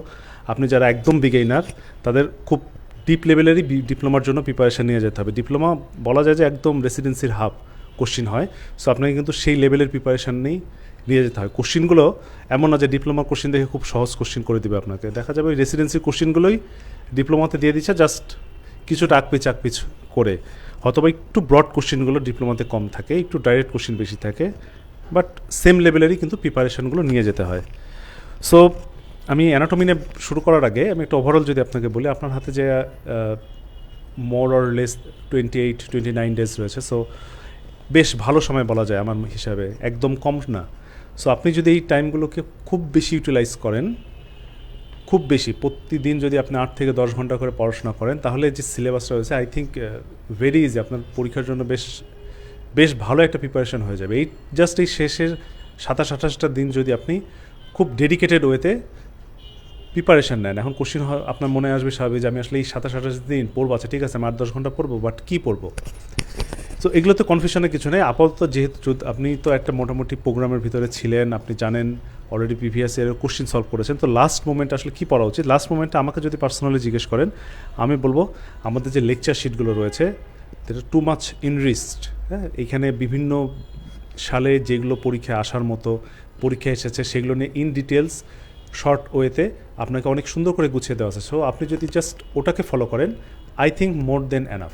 আপনি যারা একদম বিগেইনার, তাদের খুব ডিপ লেভেলেরই ডিপ্লোমার জন্য প্রিপারেশান নিয়ে যেতে হবে। ডিপ্লোমা বলা যায় যে একদম রেসিডেন্সির হাব কোশ্চিন হয়। সো আপনাকে কিন্তু সেই লেভেলের প্রিপারেশান নিয়ে যেতে হয়। কোশ্চিনগুলো এমন না যে ডিপ্লোমা কোশ্চিন দেখে খুব সহজ কোশ্চিন করে দেবে আপনাকে। দেখা যাবে ওই রেসিডেন্সির কোশ্চিনগুলোই ডিপ্লোমাতে দিয়ে দিচ্ছে জাস্ট কিছুটা আকপিচ করে, হয়তোবা একটু ব্রড কোশ্চেনগুলো ডিপ্লোমাতে কম থাকে, একটু ডাইরেক্ট কোশ্চেন বেশি থাকে, বাট সেম লেভেলেরই কিন্তু প্রিপারেশনগুলো নিয়ে যেতে হয়। সো আমি অ্যানাটমি নিয়ে শুরু করার আগে আমি একটা ওভারঅল যদি আপনাকে বলি, আপনার হাতে যে মোর অর লেস 28-29 ডেজ রয়েছে, সো বেশ ভালো সময় বলা যায় আমার হিসাবে, একদম কম না। সো আপনি যদি এই টাইমগুলোকে খুব বেশি ইউটিলাইজ করেন, খুব বেশি প্রতিদিন যদি আপনি 8 থেকে 10 ঘন্টা করে পড়াশোনা করেন, তাহলে যে সিলেবাসটা রয়েছে আই থিঙ্ক ভেরি ইজি, আপনার পরীক্ষার জন্য বেশ ভালো একটা প্রিপারেশন হয়ে যাবে। এই জাস্ট এই শেষের 27-28টা দিন যদি আপনি খুব ডেডিকেটেড ওয়েতে প্রিপারেশান নেন। এখন কোশ্চিন আপনার মনে আসবে স্বাভাবিক যে আমি আসলে এই 27-28 দিন পড়বো, আচ্ছা ঠিক আছে আমি 8-10 ঘন্টা পড়বো, বাট কী পড়বো? সো এগুলোতে কনফিউশনের কিছু নেই। আপাতত যেহেতু আপনি তো একটা মোটামুটি প্রোগ্রামের ভিতরে ছিলেন, আপনি জানেন অলরেডি প্রিভিয়াস ইয়ারের কোশ্চিন সলভ করেছেন, তো লাস্ট মোমেন্টে আসলে কী পড়া উচিত? লাস্ট মোমেন্টে আমাকে যদি পার্সোনালি জিজ্ঞেস করেন, আমি বলবো আমাদের যে লেকচার শিটগুলো রয়েছে এটা টু মাচ ইনরিচড। হ্যাঁ, এইখানে বিভিন্ন সালে যেগুলো পরীক্ষায় আসার মতো পরীক্ষায় এসেছে সেগুলো নিয়ে ইন ডিটেলস শর্ট ওয়েতে আপনাকে অনেক সুন্দর করে গুছিয়ে দেওয়া আছে। সো আপনি যদি জাস্ট ওটাকে ফলো করেন, I think more than enough.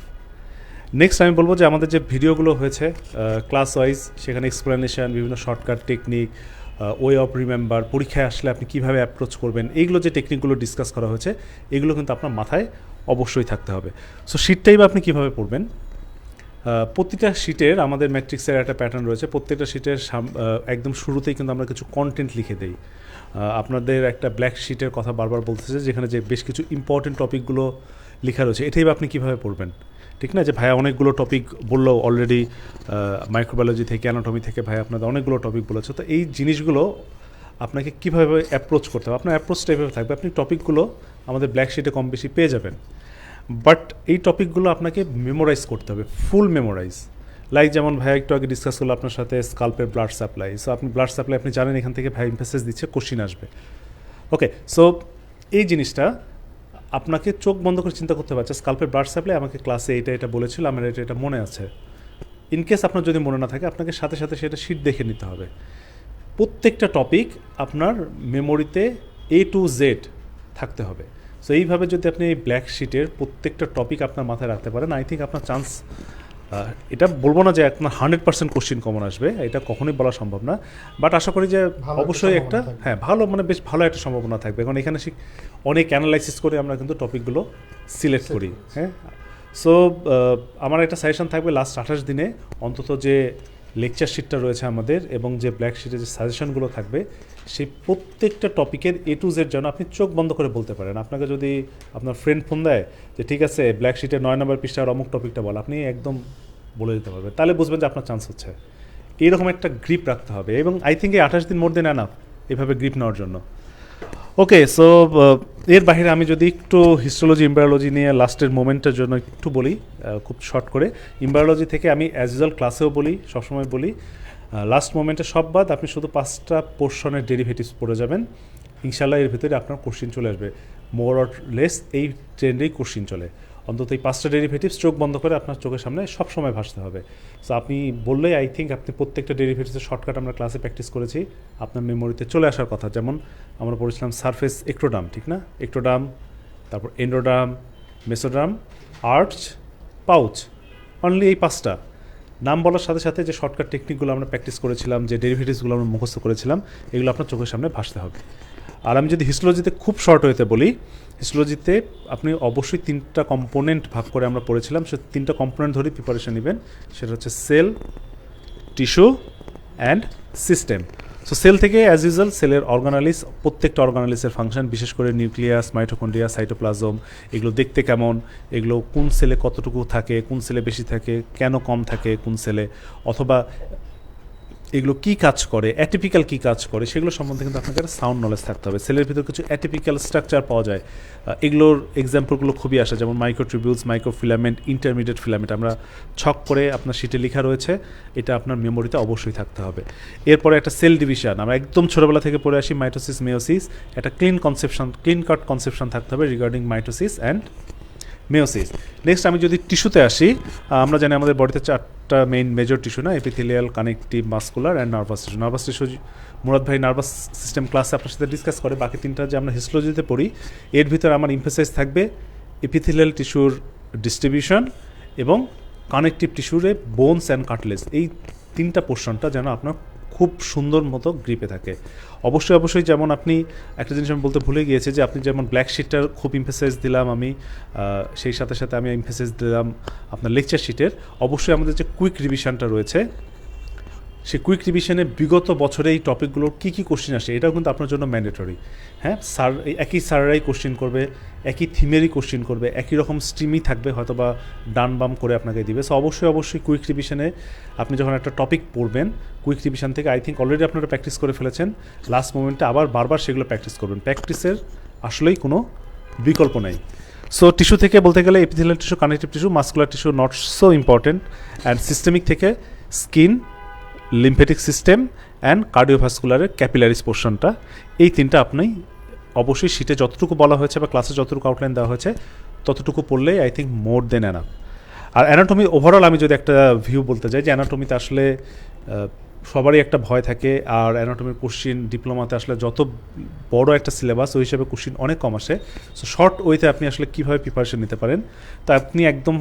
Next আমি বলবো যে আমাদের যে ভিডিওগুলো হয়েছে ক্লাস ওয়াইজ, সেখানে এক্সপ্লেনেশন, বিভিন্ন shortcut technique, way of remember, পরীক্ষায় আসলে আপনি কীভাবে অ্যাপ্রোচ করবেন, এইগুলো যে টেকনিকগুলো ডিসকাস করা হয়েছে এগুলো কিন্তু আপনার মাথায় অবশ্যই থাকতে হবে। সো শিটটাই বা আপনি কীভাবে পড়বেন? প্রতিটা শিটের আমাদের ম্যাট্রিক্সের একটা প্যাটার্ন রয়েছে। প্রত্যেকটা শিটের একদম শুরুতেই কিন্তু আমরা কিছু কন্টেন্ট লিখে দিই। আপনাদের একটা ব্ল্যাক শিটের কথা বারবার বলতেছে, যেখানে যে বেশ কিছু ইম্পর্টেন্ট টপিকগুলো লেখা রয়েছে, এটাই বা আপনি কীভাবে পড়বেন? ঠিক না, যে ভাইয়া অনেকগুলো টপিক বললো অলরেডি, মাইক্রোবায়োলজি থেকে অ্যানাটমি থেকে ভাই আপনাদের অনেকগুলো টপিক বলেছে। তো এই জিনিসগুলো আপনাকে কীভাবে অ্যাপ্রোচ করতে হবে, আপনার অ্যাপ্রোচটা এভাবে থাকবে। আপনি টপিকগুলো আমাদের ব্ল্যাক শিটে কম বেশি পেয়ে যাবেন, বাট এই টপিকগুলো আপনাকে মেমোরাইজ করতে হবে, ফুল মেমোরাইজ। লাইক যেমন ভাইয়া একটু আগে ডিসকাস করলো আপনার সাথে স্কাল্পের ব্লাড সাপ্লাই। সো আপনি ব্লাড সাপ্লাই আপনি জানেন এখান থেকে ভাই ইমফেসিস দিচ্ছে, কোশ্চিন আসবে। ওকে, সো এই জিনিসটা আপনাকে চোখ বন্ধ করে চিন্তা করতে পারছে, স্কাল্পের ব্লাড সাপ্লাই আমাকে ক্লাসে এটা বলেছিল, আমার এটা মনে আছে। ইনকেস আপনার যদি মনে না থাকে, আপনাকে সাথে সাথে সেটা শিট দেখে নিতে হবে। প্রত্যেকটা টপিক আপনার মেমোরিতে A to Z থাকতে হবে। সো এইভাবে যদি আপনি এই ব্ল্যাক শিটের প্রত্যেকটা টপিক আপনার মাথায় রাখতে পারেন, আই থিঙ্ক আপনার চান্স, এটা বলবো না যে আপনার 100% কোশ্চিন কমন আসবে, এটা কখনোই বলা সম্ভব না, বাট আশা করি যে অবশ্যই একটা ভালো বেশ ভালো একটা সম্ভাবনা থাকবে। কারণ এখানে অনেক অ্যানালাইসিস করে আমরা কিন্তু টপিকগুলো সিলেক্ট করি। হ্যাঁ, সো আমার একটা সাজেশন থাকবে, লাস্ট 28 দিনে অন্তত যে লেকচার শিটটা রয়েছে আমাদের এবং যে ব্ল্যাক শিটে যে সাজেশনগুলো থাকবে, সেই প্রত্যেকটা টপিকের A to Z যেন আপনি চোখ বন্ধ করে বলতে পারেন। আপনাকে যদি আপনার ফ্রেন্ড ফোন দেয় যে ঠিক আছে ব্ল্যাক শিটের 9 নম্বর পৃষ্ঠার অমুক টপিকটা বল, আপনি একদম বলে দিতে পারবেন, তাহলে বুঝবেন যে আপনার চান্স হচ্ছে। এইরকম একটা গ্রিপ রাখতে হবে, এবং আই থিঙ্ক এই 28 দিন মোর দেন এনাফ এভাবে গ্রিপ নেওয়ার জন্য। ওকে, সো এর বাইরে আমি যদি একটু হিস্টোলজি এমব্রায়োলজি নিয়ে লাস্টের মোমেন্টের জন্য একটু বলি, খুব শর্ট করে। এমব্রায়োলজি থেকে আমি অ্যাজ ইউজুয়াল ক্লাসেও বলি, সবসময় বলি, লাস্ট মোমেন্টে সব বাদ, আপনি শুধু 5টা পোর্শনের ডেরিভেটিভস পড়ে যাবেন, ইনশাল্লাহ এর ভিতরে আপনার কোশ্চিন চলে আসবে। মোর অর লেস এই ট্রেন্ডেই কোশ্চিন চলে। অন্তত এই 5টা ডেরিভেটিভস চোখ বন্ধ করে আপনার চোখের সামনে সব সময় ভাসতে হবে। সো আপনি বললেই আই থিঙ্ক আপনি প্রত্যেকটা ডেরিভেটিভসের শর্টকাট আমরা ক্লাসে প্র্যাকটিস করেছি, আপনার মেমোরিতে চলে আসার কথা। যেমন আমরা পড়েছিলাম সারফেস এক্টোডাম, ঠিক না, এক্টোডাম, তারপর endoderm, mesoderm, arch, pouch, only এই 5টা নাম বলার সাথে সাথে যে শর্টকাট টেকনিকগুলো আমরা প্র্যাকটিস করেছিলাম, যে ডেরিভেটিভসগুলো আমরা মুখস্থ করেছিলাম, এগুলো আপনার চোখের সামনে ভাসতে হবে। আর আমি যদি হিস্টোলজিতে খুব শর্ট হয়েতে বলি, হিস্টোলজিতে আপনি অবশ্যই 3টা কম্পোনেন্ট ভাগ করে আমরা পড়েছিলাম, সে 3টা কম্পোনেন্ট ধরেই প্রিপারেশন নেবেন। সেটা হচ্ছে cell, tissue and system. So cell থেকে অ্যাজ ইউজুয়াল সেলের অর্গানালিস, প্রত্যেকটা অর্গানালিসের ফাংশন, বিশেষ করে নিউক্লিয়াস, মাইটোকন্ড্রিয়া, সাইটোপ্লাজম, এগুলো দেখতে কেমন, এগুলো কোন সেলে কতটুকু থাকে, কোন সেলে বেশি থাকে, কেন কম থাকে কোন সেলে, অথবা এগুলো কী কাজ করে, অ্যাটিপিক্যাল কী কাজ করে, সেগুলো সম্বন্ধে কিন্তু আপনাকে একটা সাউন্ড নলেজ থাকতে হবে। সেলের ভিতরে কিছু অ্যাটিপিক্যাল স্ট্রাকচার পাওয়া যায়, এগুলোর এক্সাম্পলগুলো খুবই আসে, যেমন মাইক্রোটিবিউলস, মাইক্রোফিলামেন্ট, ইন্টারমিডিয়েট ফিলামেন্ট, আমরা ছক করে আপনার শিটে লেখা রয়েছে, এটা আপনার মেমোরিতে অবশ্যই থাকতে হবে। এরপরে একটা সেল ডিভিশন আমরা একদম ছোটোবেলা থেকে পড়ে আসি, মাইটোসিস, মেয়োসিস, একটা ক্লিন কাট কনসেপশন থাকতে হবে রিগার্ডিং মাইটোসিস অ্যান্ড মেয়োসিস। নেক্সট আমি যদি টিস্যুতে আসি, আমরা জানি আমাদের বডিতে 4টা মেজর টিস্যু না, epithelial, connective, muscular and nervous tissue. Nervous tissue Murad ভাই নার্ভাস সিস্টেম ক্লাসে আপনার সাথে ডিসকাস করে, বাকি 3টা যে আমরা হিস্টোলজিতে পড়ি, এর ভিতরে আমার এমফাসাইজ থাকবে এপিথেলিয়াল টিস্যুর ডিস্ট্রিবিউশন এবং কানেকটিভ টিস্যুরে বোনস অ্যান্ড কার্টিলেজ, এই তিনটা পোর্শনটা যেন আপনার খুব সুন্দর মতো গ্রিপে থাকে। অবশ্যই যেমন আপনি একটা জিনিস আমি বলতে ভুলে গিয়েছি যে আপনি যেমন ব্ল্যাক শিটটার খুব ইমফেসাইজ দিলাম আমি, সেই সাথে সাথে আমি ইমফেসাইজ দিলাম আপনার লেকচার শিটের। অবশ্যই আমাদের যে কুইক রিভিশনটা রয়েছে, সেই কুইক রিভিশনে বিগত বছরে এই টপিকগুলোর কী কী কোশ্চেন আসে এটাও কিন্তু আপনার জন্য ম্যান্ডেটরি। হ্যাঁ, স্যার একই স্যাররাই কোশ্চেন করবে, একই থিমেরই কোশ্চেন করবে, একই রকম স্ট্রিমই থাকবে, হয়তো বা ডান বাম করে আপনাকে দিবে। সো অবশ্যই কুইক রিভিশনে আপনি যখন একটা টপিক পড়বেন, কুইক রিভিশন থেকে আই থিঙ্ক অলরেডি আপনারা প্র্যাকটিস করে ফেলেছেন, লাস্ট মোমেন্টে আবার বারবার সেগুলো প্র্যাকটিস করবেন। প্র্যাকটিসের আসলেই কোনো বিকল্প নেই। সো টিস্যু থেকে বলতে গেলে epithelial tissue, connective tissue, muscular tissue not so important, and systemic থেকে স্কিন, লিম্ফেটিক সিস্টেম অ্যান্ড কার্ডিওভাস্কুলারের ক্যাপিলারিস পোর্শনটা, এই তিনটা আপনি অবশ্যই শিটে যতটুকু বলা হয়েছে বা ক্লাসে যতটুকু আউটলাইন দেওয়া হয়েছে ততটুকু পড়লেই I think more than enough. আর অ্যানাটমি ওভারঅল আমি যদি একটা ভিউ বলতে চাই যে অ্যানাটমিতে আসলে সবারই একটা ভয় থাকে, আর অ্যানাটমির কোশ্চিন ডিপ্লোমাতে আসলে যত বড় একটা সিলেবাস ওই হিসাবে কোশ্চিন অনেক কম আসে। সো শর্ট ওয়েতে আপনি আসলে কীভাবে প্রিপারেশন নিতে পারেন, তা আপনি একদম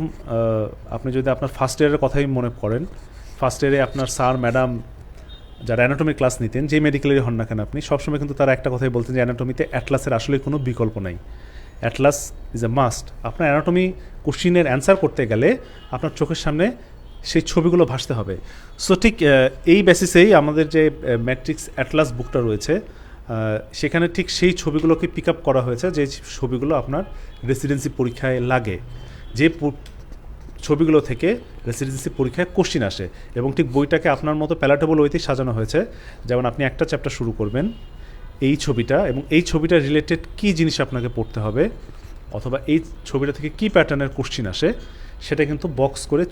আপনি যদি আপনার ফার্স্ট ইয়ারের কথাই মনে করেন, ফার্স্ট ইয়ারে আপনার স্যার ম্যাডাম যারা অ্যানাটমির ক্লাস নিতেন, যে মেডিকেলেরই হন না কেন আপনি, সবসময় কিন্তু তারা একটা কথাই বলতেন যে অ্যানাটমিতে অ্যাটলাসের আসলে কোনো বিকল্প নাই, অ্যাটলাস ইজ এ মাস্ট। আপনার অ্যানাটমি কোশ্চিনের অ্যান্সার করতে গেলে আপনার চোখের সামনে সেই ছবিগুলো ভাসতে হবে। সো ঠিক এই বেসিসেই আমাদের যে ম্যাট্রিক্স অ্যাটলাস বুকটা রয়েছে, সেখানে ঠিক সেই ছবিগুলোকে পিক আপ করা হয়েছে, যে ছবিগুলো আপনার রেসিডেন্সি পরীক্ষায় লাগে, যে ছবিগুলো থেকে রেসিডেন্সি পরীক্ষায় কোশ্চিন আসে। এবং ঠিক বইটাকে আপনার মতো প্যালাটেবল ওয়েতেই সাজানো হয়েছে, যেমন আপনি একটা চ্যাপ্টার শুরু করবেন, এই ছবিটা এবং এই ছবিটা রিলেটেড কী জিনিস আপনাকে পড়তে হবে, অথবা এই ছবিটা থেকে কী প্যাটার্নের কোশ্চিন আসে, সেটা কিন্তু বক্স করে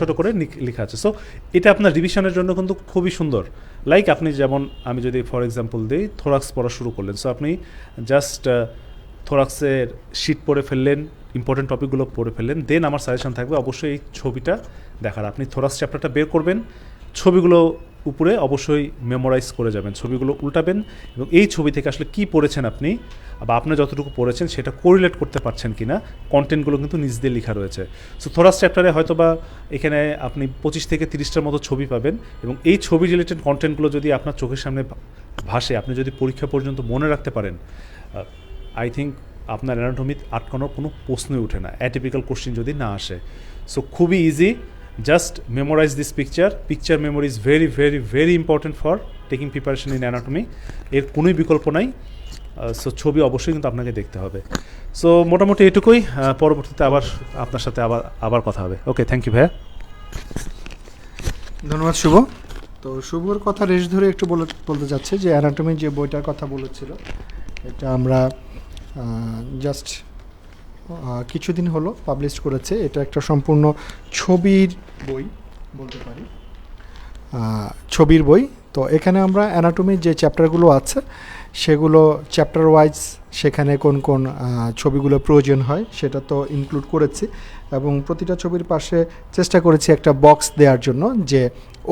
ছোট করে লেখা আছে। সো এটা আপনার রিভিশনের জন্য কিন্তু খুবই সুন্দর। লাইক আপনি যেমন, আমি যদি ফর এক্সাম্পল দিই, থোরাক্স পড়া শুরু করলেন, সো আপনি জাস্ট থোরাক্সের শিট পড়ে ফেললেন, ইম্পর্টেন্ট টপিকগুলো পড়ে ফেললেন, দেন আমার সাজেশন থাকবে অবশ্যই এই ছবিটা দেখার। আপনি থোরাক্স চ্যাপ্টারটা বের করবেন, ছবিগুলো উপরে অবশ্যই মেমোরাইজ করে যাবেন, ছবিগুলো উল্টাবেন এবং এই ছবি থেকে আসলে কী পড়েছেন আপনি বা আপনি যতটুকু পড়েছেন সেটা কোরিলেট করতে পারছেন কি না, কন্টেন্টগুলো কিন্তু নিজ দিয়ে লেখা রয়েছে। সো থোরাক্স চ্যাপ্টারে হয়তো বা এখানে আপনি 25 থেকে 30টার মতো ছবি পাবেন, এবং এই ছবি রিলেটেড কন্টেন্টগুলো যদি আপনার চোখের সামনে ভাসে, আপনি যদি পরীক্ষা পর্যন্ত মনে রাখতে পারেন, আই থিঙ্ক আপনার অ্যানাটমিতে আটকানোর কোনো প্রশ্নই ওঠে না, অ্যাটিপিক্যাল কোশ্চিন যদি না আসে। সো খুবই easy, just memorize this picture memory is very important for taking preparation in anatomy, এর কোনোই বিকল্প নাই। সো ছবি অবশ্যই কিন্তু আপনাকে দেখতে হবে। সো মোটামুটি এটুকুই, পরবর্তীতে আবার আপনার সাথে আবার কথা হবে। ওকে, থ্যাংক ইউ ভাইয়া। ধন্যবাদ শুভ। তো শুভর কথা রেশ ধরে একটু বলতে যাচ্ছে যে অ্যানাটমি যে বইটার কথা বলেছিল, এটা আমরা জাস্ট কিছুদিন হলো পাবলিশ করেছে। এটা একটা সম্পূর্ণ ছবির বই বলতে পারি, ছবির বই। তো এখানে আমরা অ্যানাটমির যে চ্যাপ্টারগুলো আছে সেগুলো চ্যাপ্টার ওয়াইজ সেখানে কোন কোন ছবিগুলো প্রয়োজন হয় সেটা তো ইনক্লুড করেছি, এবং প্রতিটা ছবির পাশে চেষ্টা করেছি একটা বক্স দেওয়ার জন্য, যে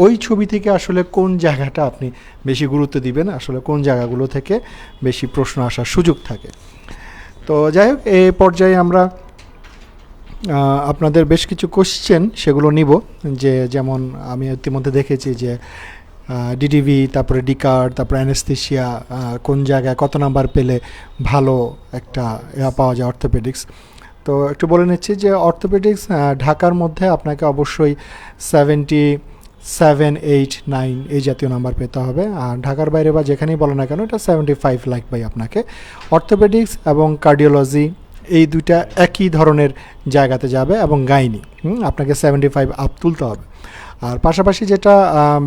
ওই ছবি থেকে আসলে কোন জায়গাটা আপনি বেশি গুরুত্ব দিবেন, আসলে কোন জায়গাগুলো থেকে বেশি প্রশ্ন আসার সুযোগ থাকে। তো যাই হোক, এই পর্যায়ে আমরা আপনাদের বেশ কিছু কোশ্চেন সেগুলো নিব, যে যেমন আমি ইতিমধ্যে দেখেছি যে ডিডিভি, তারপরে ডিকার্ড, তারপরে অ্যানেস্থেশিয়া, কোন জায়গায় কত নাম্বার পেলে ভালো একটা পাওয়া যায় অর্থোপেডিক্স। তো একটু বলে নিচ্ছি যে অর্থোপেডিক্স ঢাকার মধ্যে আপনাকে অবশ্যই 77, 8, 9 এই জাতীয় নাম্বার পেতে হবে, আর ঢাকার বাইরে বা যেখানেই বলো না কেন এটা 75 লাগবে আপনাকে। অর্থোপেডিক্স এবং কার্ডিওলজি এই দুইটা একই ধরনের জায়গাতে যাবে, এবং গাইনি আপনাকে 75 আপ তুলতে হবে। আর পাশাপাশি যেটা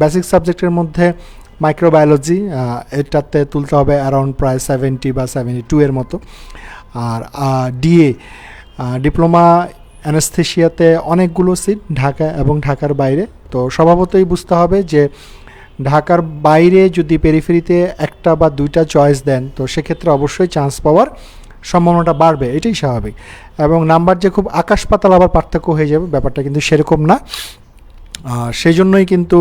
বেসিক সাবজেক্টের মধ্যে মাইক্রোবায়োলজি, এটাতে তুলতে হবে অ্যারাউন্ড প্রায় 70 বা 72 এর মতো। আর ডিএ ডিপ্লোমা অ্যানেস্থেশিয়াতে অনেকগুলো সিট ঢাকা এবং ঢাকার বাইরে। তো স্বভাবতই বুঝতে হবে যে ঢাকার বাইরে যদি পেরিফেরিতে একটা বা দুইটা চয়েস দেন, তো সেক্ষেত্রে অবশ্যই চান্স পাওয়ার সম্ভাবনাটা বাড়বে, এটাই স্বাভাবিক। এবং নাম্বার যে খুব আকাশ পাতাল আবার পার্থক্য হয়ে যাবে, ব্যাপারটা কিন্তু সেরকম না। সেই জন্যই কিন্তু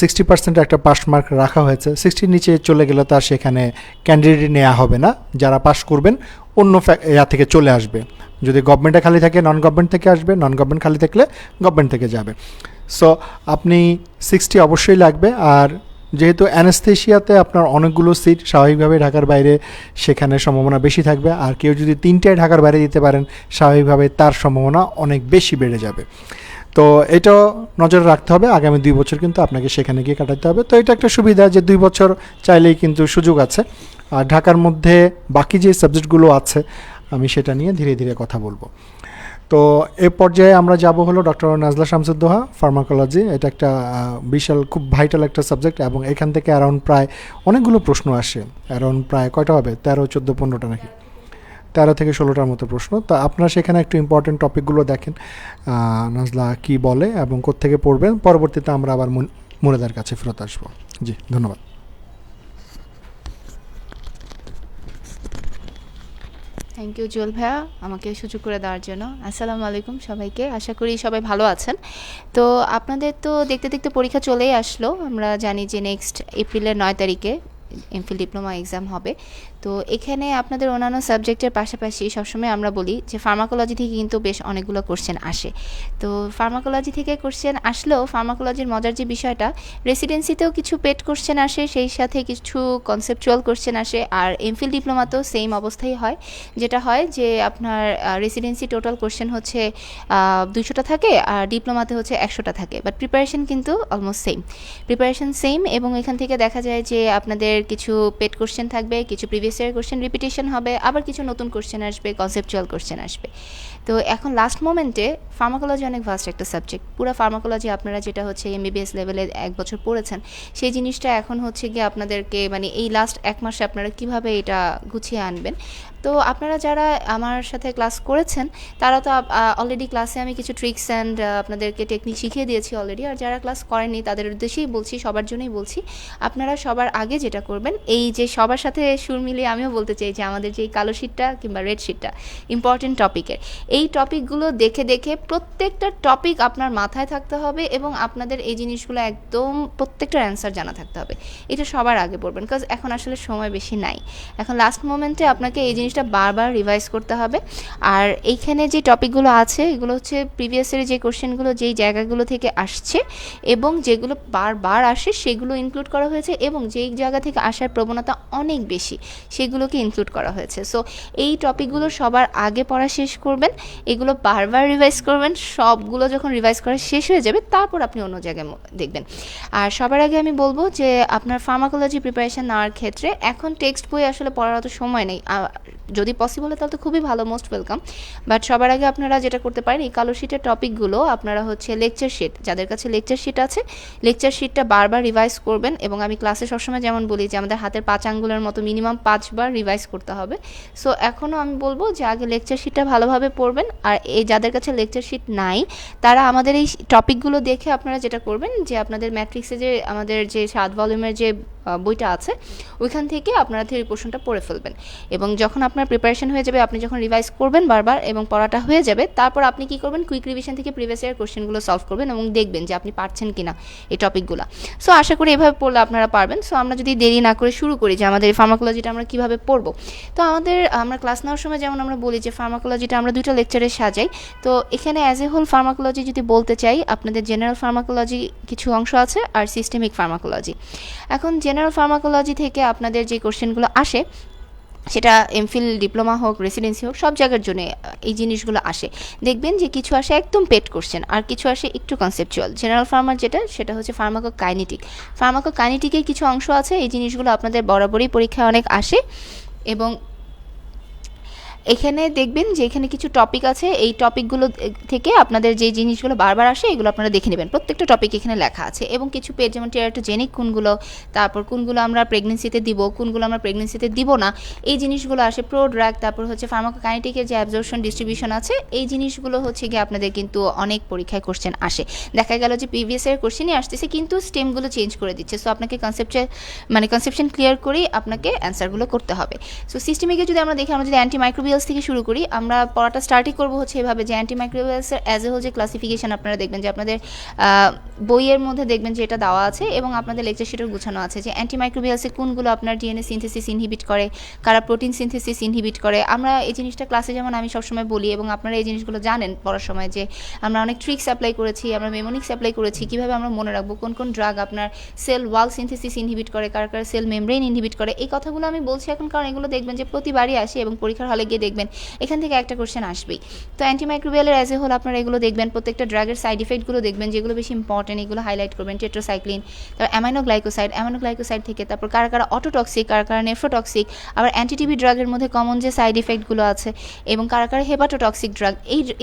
60% একটা পাস মার্ক রাখা হয়েছে। 60 নিচে চলে গেলে তার সেখানে ক্যান্ডিডেট নেওয়া হবে না, যারা পাস করবেন অন্য ইয়া থেকে চলে আসবে। যদি গভর্নমেন্টে খালি থাকে নন গভর্নমেন্ট থেকে আসবে, নন গভর্নমেন্ট খালি থাকলে গভর্নমেন্ট থেকে যাবে। সো আপনি 60 অবশ্যই লাগবে। আর যেহেতু অ্যানেস্থেশিয়াতে আপনার অনেকগুলো সিট স্বাভাবিকভাবে ঢাকার বাইরে সেখানে সম্ভাবনা বেশি থাকবে, আর কেউ যদি 3টায় ঢাকার বাইরে দিতে পারেন স্বাভাবিকভাবে তার সম্ভাবনা অনেক বেশি বেড়ে যাবে। তো এটাও নজরে রাখতে হবে, আগামী 2 বছর কিন্তু আপনাকে সেখানে গিয়ে কাটাতে হবে। তো এটা একটা সুবিধা যে 2 বছর চাইলেই কিন্তু সুযোগ আছে। আর ঢাকার মধ্যে বাকি যে সাবজেক্টগুলো আছে আমি সেটা নিয়ে ধীরে ধীরে কথা বলবো। তো এ পর্যায়ে আমরা যাব হলো ডক্টর নাজলা শামসুদ্দোহা, ফার্মাকোলজি। এটা একটা বিশাল খুব ভাইটাল একটা সাবজেক্ট, এবং এখান থেকে অ্যারাউন্ড প্রায় অনেকগুলো প্রশ্ন আসে। অ্যারাউন্ড প্রায় কয়টা হবে, 13, 14, 15টা নাকি 13 থেকে 16টার মতো প্রশ্ন। তো আপনারা সেখানে একটু ইম্পর্টেন্ট টপিকগুলো দেখেন নাজলা কি বলে এবং কোত্থেকে পড়বেন। পরবর্তীতে আমরা আবার মুরাদের কাছে ফেরত আসবো। জি, ধন্যবাদ। থ্যাংক ইউ জুয়েল ভাইয়া আমাকে সুযোগ করে দেওয়ার জন্য। আসসালামু আলাইকুম সবাইকে, আশা করি সবাই ভালো আছেন। তো আপনাদের তো দেখতে দেখতে পরীক্ষা চলেই আসলো। আমরা জানি যে নেক্সট এপ্রিলের 9 তারিখে এমফিল ডিপ্লোমা এক্সাম হবে। তো এখানে আপনাদের অন্যান্য সাবজেক্টের পাশাপাশি সবসময় আমরা বলি যে ফার্মাকোলজি থেকে কিন্তু বেশ অনেকগুলো কোশ্চেন আসে। তো ফার্মাকোলজি থেকে কোশ্চেন আসলেও ফার্মাকোলজির মজার যে বিষয়টা, রেসিডেন্সিতেও কিছু পেড কোশ্চেন আসে, সেই সাথে কিছু কনসেপচুয়াল কোশ্চেন আসে। আর এমফিল ডিপ্লোমাতেও সেম অবস্থাই হয়, যেটা হয় যে আপনার রেসিডেন্সি টোটাল কোশ্চেন হচ্ছে 200টা থাকে, আর ডিপ্লোমাতে হচ্ছে 100টা থাকে। বাট প্রিপারেশন কিন্তু অলমোস্ট প্রিপারেশন সেম। এবং এখান থেকে দেখা যায় যে আপনাদের কিছু পেড কোশ্চেন থাকবে, কিছু প্রিভিয়াস ইয়ার কোশ্চেন রিপিটেশন হবে, আবার কিছু নতুন কোশ্চেন আসবে, কনসেপচুয়াল কোশ্চেন আসবে। তো এখন লাস্ট মোমেন্টে ফার্মাকোলজি অনেক ভাস্ট একটা সাবজেক্ট। পুরো ফার্মাকোলজি আপনারা যেটা হচ্ছে এমবিবিএস লেভেলে 1 বছর পড়েছেন, সেই জিনিসটা এখন হচ্ছে গিয়ে আপনাদেরকে মানে এই লাস্ট 1 মাসে আপনারা কিভাবে এটা গুছিয়ে আনবেন। তো আপনারা যারা আমার সাথে ক্লাস করেছেন তারা তো অলরেডি ক্লাসে আমি কিছু ট্রিক্স অ্যান্ড আপনাদেরকে টেকনিক শিখিয়ে দিয়েছি অলরেডি। আর যারা ক্লাস করেননি তাদের উদ্দেশ্যেই বলছি, সবার জন্যই বলছি, আপনারা সবার আগে যেটা করবেন, এই যে সবার সাথে সুর মিলিয়ে আমিও বলতে চাই যে আমাদের যে কালো শিটটা কিংবা রেড শিটটা ইম্পর্টেন্ট টপিকের, এই টপিকগুলো দেখে দেখে প্রত্যেকটা টপিক আপনার মাথায় থাকতে হবে এবং আপনাদের এই জিনিসগুলো একদম প্রত্যেকটার অ্যান্সার জানা থাকতে হবে। এটা সবার আগে পড়বেন, কারণ এখন আসলে সময় বেশি নাই। এখন লাস্ট মোমেন্টে আপনাকে এই জিনিসটা বারবার রিভাইজ করতে হবে। আর এইখানে যে টপিকগুলো আছে এগুলো হচ্ছে প্রিভিয়াসের যে কোশ্চেনগুলো যেই জায়গাগুলো থেকে আসছে এবং যেগুলো বারবার আসে সেগুলো ইনক্লুড করা হয়েছে, এবং যেই জায়গা থেকে আসার প্রবণতা অনেক বেশি সেগুলোকে ইনক্লুড করা হয়েছে। সো এই টপিকগুলো সবার আগে পড়া শেষ করবেন, এগুলো বারবার রিভাইজ করবেন। সবগুলো যখন রিভাইজ করা শেষ হয়ে যাবে তারপর আপনি অন্য জায়গায় দেখবেন। আর সবার আগে আমি বলবো যে আপনার ফার্মাকোলজি প্রিপারেশন নেওয়ার ক্ষেত্রে এখন টেক্সট বই আসলে পড়ার অত সময় নেই। যদি পসিবল হয় তাহলে তো খুবই ভালো, মোস্ট ওয়েলকাম। বাট সবার আগে আপনারা যেটা করতে পারেন, এই কালো শিটের টপিকগুলো আপনারা হচ্ছে লেকচার শিট, যাদের কাছে লেকচার শিট আছে, লেকচার শিটটা বারবার রিভাইজ করবেন। এবং আমি ক্লাসে সবসময় যেমন বলি যে আমাদের হাতের 5 আঙ্গুলের মতো মিনিমাম 5 বার রিভাইজ করতে হবে। সো এখনও আমি বলবো যে আগে লেকচার শিটটা ভালোভাবে পড়বেন। আর এই যাদের কাছে লেকচার শিট নাই তারা আমাদের এই টপিকগুলো দেখে আপনারা যেটা করবেন যে আপনাদের ম্যাট্রিক্সে যে আমাদের যে 7 ভলিউমের যে বইটা আছে ওইখান থেকে আপনারা থিওরি পোর্শনটা পড়ে ফেলবেন। এবং যখন আপনার প্রিপারেশন হয়ে যাবে, আপনি যখন রিভাইজ করবেন বারবার এবং পড়াটা হয়ে যাবে, তারপর আপনি কি করবেন, কুইক রিভিশন থেকে প্রিভিয়াস ইয়ার কোশ্চেনগুলো সলভ করবেন এবং দেখবেন যে আপনি পারছেন কিনা এই টপিকগুলো। সো আশা করি এভাবে পড়লে আপনারা পারবেন। সো আমরা যদি দেরি না করে শুরু করি যে আমাদের ফার্মাকোলজিটা আমরা কীভাবে পড়বো। তো আমরা ক্লাস নেওয়ার সময় যেমন আমরা বলি যে ফার্মাকোলজিটা আমরা 2টা লেকচারে সাজাই। তো এখানে অ্যাজ এ হোল ফার্মাকোলজি যদি বলতে চাই, আপনাদের জেনারেল ফার্মাকোলজি কিছু অংশ আছে আর সিস্টেমিক ফার্মাকোলজি। এখন জেনারেল ফার্মাকোলজি থেকে আপনাদের যে কোশ্চেনগুলো আসে সেটা এমফিল ডিপ্লোমা হোক, রেসিডেন্সি হোক, সব জায়গার জন্য এই জিনিসগুলো আসে। দেখবেন যে কিছু আসে একদম পেড কোশ্চেন আর কিছু আসে একটু কনসেপচুয়াল। জেনারেল ফার্মার সেটা হচ্ছে ফার্মাকোকাইনেটিকের কিছু অংশ আছে, এই জিনিসগুলো আপনাদের বরাবরই পরীক্ষায় অনেক আসে। এবং এখানে দেখবেন যে এখানে কিছু টপিক আছে, এই টপিকগুলো থেকে আপনাদের যে জিনিসগুলো বারবার আসে এগুলো আপনারা দেখে নেবেন। প্রত্যেকটা টপিক এখানে লেখা আছে। এবং কিছু পেজ যেমন টেরাটোজেনিক কোনগুলো, তারপর কোনগুলো আমরা প্রেগনেন্সিতে দিব, কোনগুলো আমরা প্রেগনেন্সিতে দিব না, এই জিনিসগুলো আসে। প্রোড্রাগ, তারপর হচ্ছে ফার্মাকোকাইনেটিকের যে অ্যাবজর্পশন ডিস্ট্রিবিউশন আছে, এই জিনিসগুলো হচ্ছে গিয়ে আপনাদের কিন্তু অনেক পরীক্ষায় কোশ্চেন আসে। দেখা গেল যে প্রিভিয়াস ইয়ার কোশ্চেনই আসতেছে কিন্তু স্টেমগুলো চেঞ্জ করে দিচ্ছে। সো আপনাকে কনসেপশন ক্লিয়ার করেই আপনাকে অ্যান্সারগুলো করতে হবে। সো সিস্টেমিকে যদি আমরা দেখি, আমরা যদি অ্যান্টিমাইক্রোবিয়াল অ্যান্টিমাইক্রোবিয়ালস থেকে শুরু করি। আমরা পড়াটা স্টার্টই করবো হচ্ছে এভাবে যে অ্যান্টিমাইক্রোবিয়ালসের অ্যাজ এ হোল যে ক্লাসিফিকেশন আপনারা দেখবেন যে আপনাদের বইয়ের মধ্যে দেখবেন যে এটা দেওয়া আছে এবং আপনাদের লেকচার শিটেও গুছানো আছে যে অ্যান্টিমাইক্রোবিয়ালসে কোনগুলো আপনার ডিএনএ সিনথেসিস ইনহিবিট করে, কারা প্রোটিন সিনথেসিস ইনহিবিট করে। আমরা এই জিনিসটা ক্লাসে যেমন আমি সবসময় বলি এবং আপনারা এই জিনিসগুলো জানেন পড়ার সময় যে আমরা অনেক ট্রিক্স অ্যাপ্লাই করেছি, আমরা মেমোনিক্স অ্যাপ্লাই করেছি, কীভাবে আমরা মনে রাখবো কোন কোন ড্রাগ আপনার সেল ওয়াল সিনথেসিস ইনহিবিট করে, কার কার সেল মেমব্রেন ইনহিবিট করে। এই কথাগুলো আমি বলছি এখন কারণ এগুলো দেখবেন যে প্রতিবারই আসে এবং পরীক্ষার হলে গিয়ে দেখবেন এখান থেকে একটা কোশ্চেন আসবেই। তো অ্যান্টিমাইক্রোবিয়ালের অ্যাজ এ হোল আপনারা এগুলো দেখবেন, প্রত্যেকটা ড্রাগের সাইড ইফেক্টগুলো দেখবেন যেগুলো বেশি ইম্পর্টেন্ট এগুলো হাইলাইট করবেন। টেট্রাসাইক্লিন, তারপর অ্যামাইনোগ্লাইকোসাইড থেকে তারপর কারা কারা অটোটক্সিক, কারা কারা নেফ্রোটক্সিক, আবার অ্যান্টিটিবি ড্রাগের মধ্যে কমন যে সাইড ইফেক্টগুলো আছে এবং কারা কারা হেপাটোটক্সিক ড্রাগ,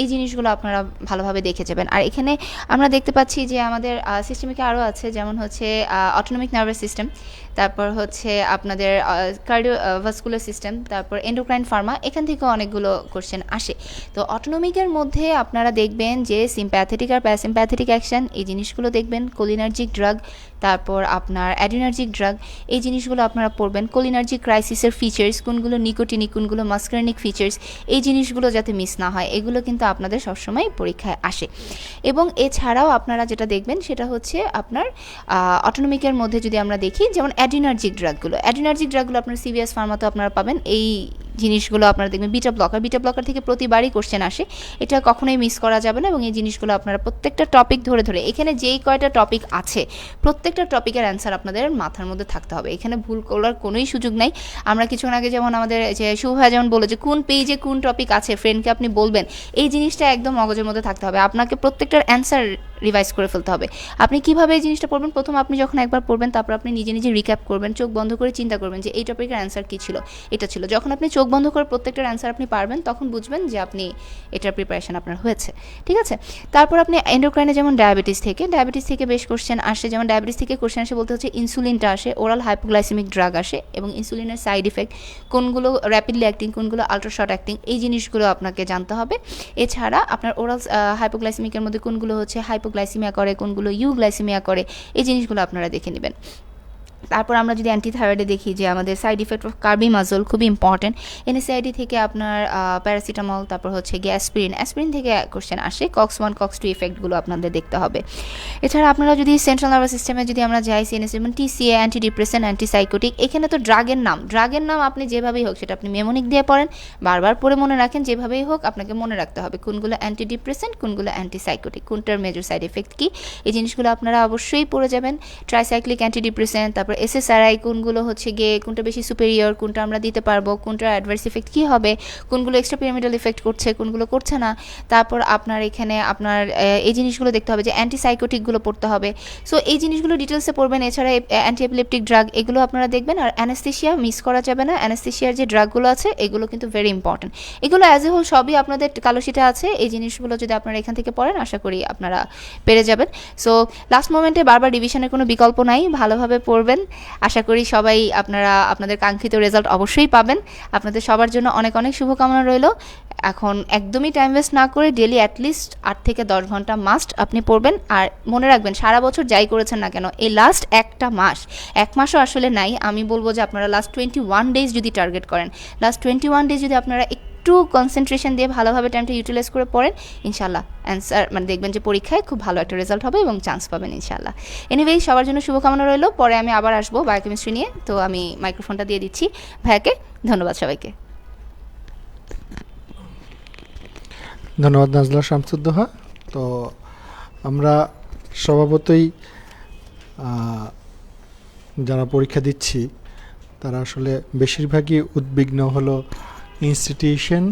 এই জিনিসগুলো আপনারা ভালোভাবে দেখে যাবেন। আর এখানে আমরা দেখতে পাচ্ছি যে আমাদের সিস্টেমিকে আরও আছে, যেমন হচ্ছে অটোনমিক নার্ভাস সিস্টেম, তারপর হচ্ছে আপনাদের কার্ডিওভাস্কুলার সিস্টেম, তারপর এন্ডোক্রাইন ফার্মা, এখান থেকেও অনেকগুলো কোশ্চেন আসে। তো অটোনমিকের মধ্যে আপনারা দেখবেন যে সিম্প্যাথেটিক আর প্যারাসিম্প্যাথেটিক অ্যাকশন, এই জিনিসগুলো দেখবেন। কোলিনার্জিক ড্রাগ, তারপর আপনার অ্যাডিনার্জিক ড্রাগ, এই জিনিসগুলো আপনারা পড়বেন। কোলিনার্জিক ক্রাইসিসের ফিচার্স, কোনগুলো নিকোটিনিক, কোনগুলো মাস্কারনিক ফিচার্স, এই জিনিসগুলো যাতে মিস না হয়, এগুলো কিন্তু আপনাদের সবসময় পরীক্ষায় আসে। এবং এছাড়াও আপনারা যেটা দেখবেন সেটা হচ্ছে আপনার অটোনমিকের মধ্যে যদি আমরা দেখি যেমন অ্যাডিনার্জিক ড্রাগগুলো আপনার সিভিএস ফার্মাতে আপনারা পাবেন। এই জিনিসগুলো আপনারা দেখবেন। বিটা ব্লকার থেকে প্রতিবারই কোশ্চেন আসে, এটা কখনোই মিস করা যাবে না। এবং এই জিনিসগুলো আপনারা প্রত্যেকটা টপিক ধরে এখানে যেই কয়টা টপিক আছে প্রত্যেকটা টপিকের অ্যান্সার আপনাদের মাথার মধ্যে থাকতে হবে, এখানে ভুল করার কোনোই সুযোগ নাই। আমরা কিছুক্ষণ আগে যেমন আমাদের যে শুভা যেমন বলে যে কোন পেজে কোন টপিক আছে ফ্রেন্ডকে আপনি বলবেন, এই জিনিসটা একদম মগজের মধ্যে থাকতে হবে। আপনাকে প্রত্যেকটার অ্যান্সার রিভাইজ করে ফেলতে হবে। আপনি কিভাবে এই জিনিসটা পড়বেন, প্রথম আপনি যখন একবার পড়বেন তারপর আপনি নিজে নিজে রিক্যাপ করবেন, চোখ বন্ধ করে চিন্তা করবেন যে এই টপিকের অ্যান্সার কী ছিল, এটা ছিল। যখন আপনি চোখ বন্ধ করে প্রত্যেকটার অ্যান্সার আপনি পারবেন তখন বুঝবেন যে আপনি এটার প্রিপারেশন আপনার হয়েছে, ঠিক আছে। তারপর আপনি এন্ডোক্রাইনে যেমন ডায়াবেটিস থেকে বেশ কোশ্চেন আসে, যেমন ডায়াবেটিস থেকে কোশ্চেন আসে বলতে হচ্ছে ইনসুলিনটা আসে, ওরাল হাইপোগ্লাইসেমিক ড্রাগ আসে এবং ইনসুলিনের সাইড ইফেক্ট, কোনগুলো র্যাপিডলি অ্যাক্টিং, কোনগুলো আল্ট্রা শর্ট অ্যাক্টিং, এই জিনিসগুলো আপনাকে জানতে হবে। এছাড়া আপনার ওরাল হাইপোগ্লাইসেমিকের মধ্যে কোনগুলো হচ্ছে হাইপোগ্লাইসিমিয়া করে, কোনগুলো ইউগ্লাইসিমিয়া করে, এই জিনিসগুলো আপনারা দেখে নেবেন। তারপর আমরা যদি অ্যান্টিথাইরয়েডে দেখি যে আমাদের সাইড ইফেক্ট অফ কার্বিমাজল খুবই ইম্পর্টেন্ট। এনএসআইডি থেকে আপনার প্যারাসিটামল, তারপর হচ্ছে অ্যাসপিরিন থেকে কোশ্চেন আসে। কক্স 1 কক্স 2 ইফেক্টগুলো আপনাদের দেখতে হবে। এছাড়া আপনারা যদি সেন্ট্রাল নার্ভাস সিস্টেমে যদি আমরা যাই, সিএনএস যেমন টিসিএ, অ্যান্টিডিপ্রেসেন্ট, অ্যান্টিসাইকোটিক, এখানে তো ড্রাগের নাম আপনি যেভাবেই হোক সেটা আপনি মেমোনিক দিয়ে পড়েন, বারবার পড়ে মনে রাখেন, যেভাবেই হোক আপনাকে মনে রাখতে হবে কোনগুলো অ্যান্টিডিপ্রেসেন্ট, কোনগুলো অ্যান্টিসাইকোটিক, কোনটার মেজর সাইড এফেক্ট কী, এই জিনিসগুলো আপনারা অবশ্যই পড়ে যাবেন। ট্রাইসাইক্লিক অ্যান্টিডিপ্রেসেন্ট, তারপর এসএসআরআই, কোনগুলো হচ্ছে গিয়ে কোনটা বেশি সুপেরিয়র, কোনটা আমরা দিতে পারবো, কোনটার অ্যাডভার্স ইফেক্ট কী হবে, কোনগুলো এক্সট্রা পিরামিডাল ইফেক্ট করছে, কোনগুলো করছে না। তারপর আপনার এখানে আপনার এই জিনিসগুলো দেখতে হবে যে অ্যান্টিসাইকোটিকগুলো পড়তে হবে। সো এই জিনিসগুলো ডিটেলসে পড়বেন। এছাড়া অ্যান্টি এপিলেপটিক ড্রাগ এগুলো আপনারা দেখবেন। আর অ্যানেস্থেশিয়া মিস করা যাবে না, অ্যানেস্থেশিয়ার যে ড্রাগগুলো আছে এগুলো কিন্তু ভেরি ইম্পর্টেন্ট। এগুলো অ্যাজ এ হোল সবই আপনাদের কালো শিটে আছে। এই জিনিসগুলো যদি আপনারা এখান থেকে পড়েন আশা করি আপনারা পেরে যাবেন। সো লাস্ট মোমেন্টে বারবার রিভিশনের কোনো বিকল্প নাই, ভালোভাবে পড়বেন। আশা করি সবাই আপনারা আপনাদের কাঙ্ক্ষিত রেজাল্ট অবশ্যই পাবেন। আপনাদের সবার জন্য অনেক অনেক শুভকামনা রইল। এখন একদমই টাইম ওয়েস্ট না করে ডেলি অ্যাটলিস্ট 8 থেকে 10 ঘন্টা মাস্ট আপনি পড়বেন। আর মনে রাখবেন সারা বছর যাই করেছেন না কেন এই লাস্ট একটা মাস, এক মাসও আসলে নাই, আমি বলবো যে আপনারা লাস্ট 21 ডেজ যদি টার্গেট করেন, লাস্ট 21 ডেজ যদি আপনারা একটু কনসেন্ট্রেশন দিয়ে ভালোভাবে টাইমটা ইউটিলাইজ করে পড়েন, ইনশাল্লাহ অ্যান্সার দেখবেন যে পরীক্ষায় খুব ভালো একটা রেজাল্ট হবে এবং চান্স পাবেন ইনশাল্লাহ। এনিওয়েই সবার জন্য শুভকামনা রইল। পরে আমি আবার আসবো বায়োকেমিস্ট্রি নিয়ে। তো আমি মাইক্রোফোনটা দিয়ে দিচ্ছি ভাইয়াকে। ধন্যবাদ সবাইকে। ধন্যবাদ নাজলা শামসুদ্দোহা। তো আমরা স্বভাবতই যারা পরীক্ষা দিচ্ছি তারা আসলে বেশিরভাগই উদ্বিগ্ন হলো ইনস্টিটিউশন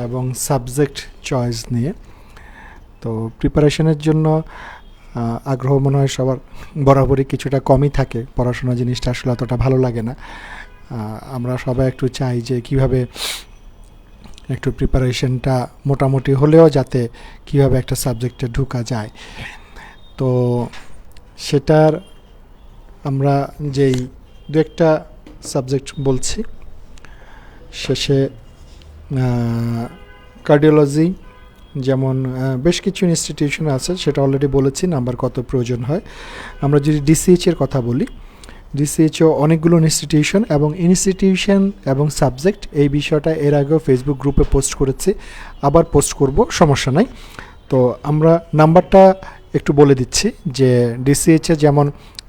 এবং সাবজেক্ট চয়েস নিয়ে। তো প্রিপারেশনের জন্য আগ্রহ মনে হয় সবার বরাবরই কিছুটা কমই থাকে, পড়াশোনা জিনিসটা আসলে অতটা ভালো লাগে না। আমরা সবাই একটু চাই যে কিভাবে একটু প্রিপারেশনটা মোটামুটি হলেও যাতে কিভাবে একটা সাবজেক্টে ঢোকা যায়। তো সেটার আমরা যেই দু একটা সাবজেক্ট বলছি, শেষে কার্ডিওলজি যেমন বেশ কিছু ইনস্টিটিউশন আছে, সেটা অলরেডি বলেছি নাম্বার কত প্রয়োজন হয়। আমরা যদি ডিসিএইচ এর কথা বলি, ডিসিএইচও অনেকগুলো ইনস্টিটিউশন এবং সাবজেক্ট, এই বিষয়টা এর আগেও ফেসবুক গ্রুপে পোস্ট করেছি, আবার পোস্ট করব, সমস্যা নাই। তো আমরা নাম্বারটা একটু বলে দিচ্ছি যে ডিসিএইচে যেমন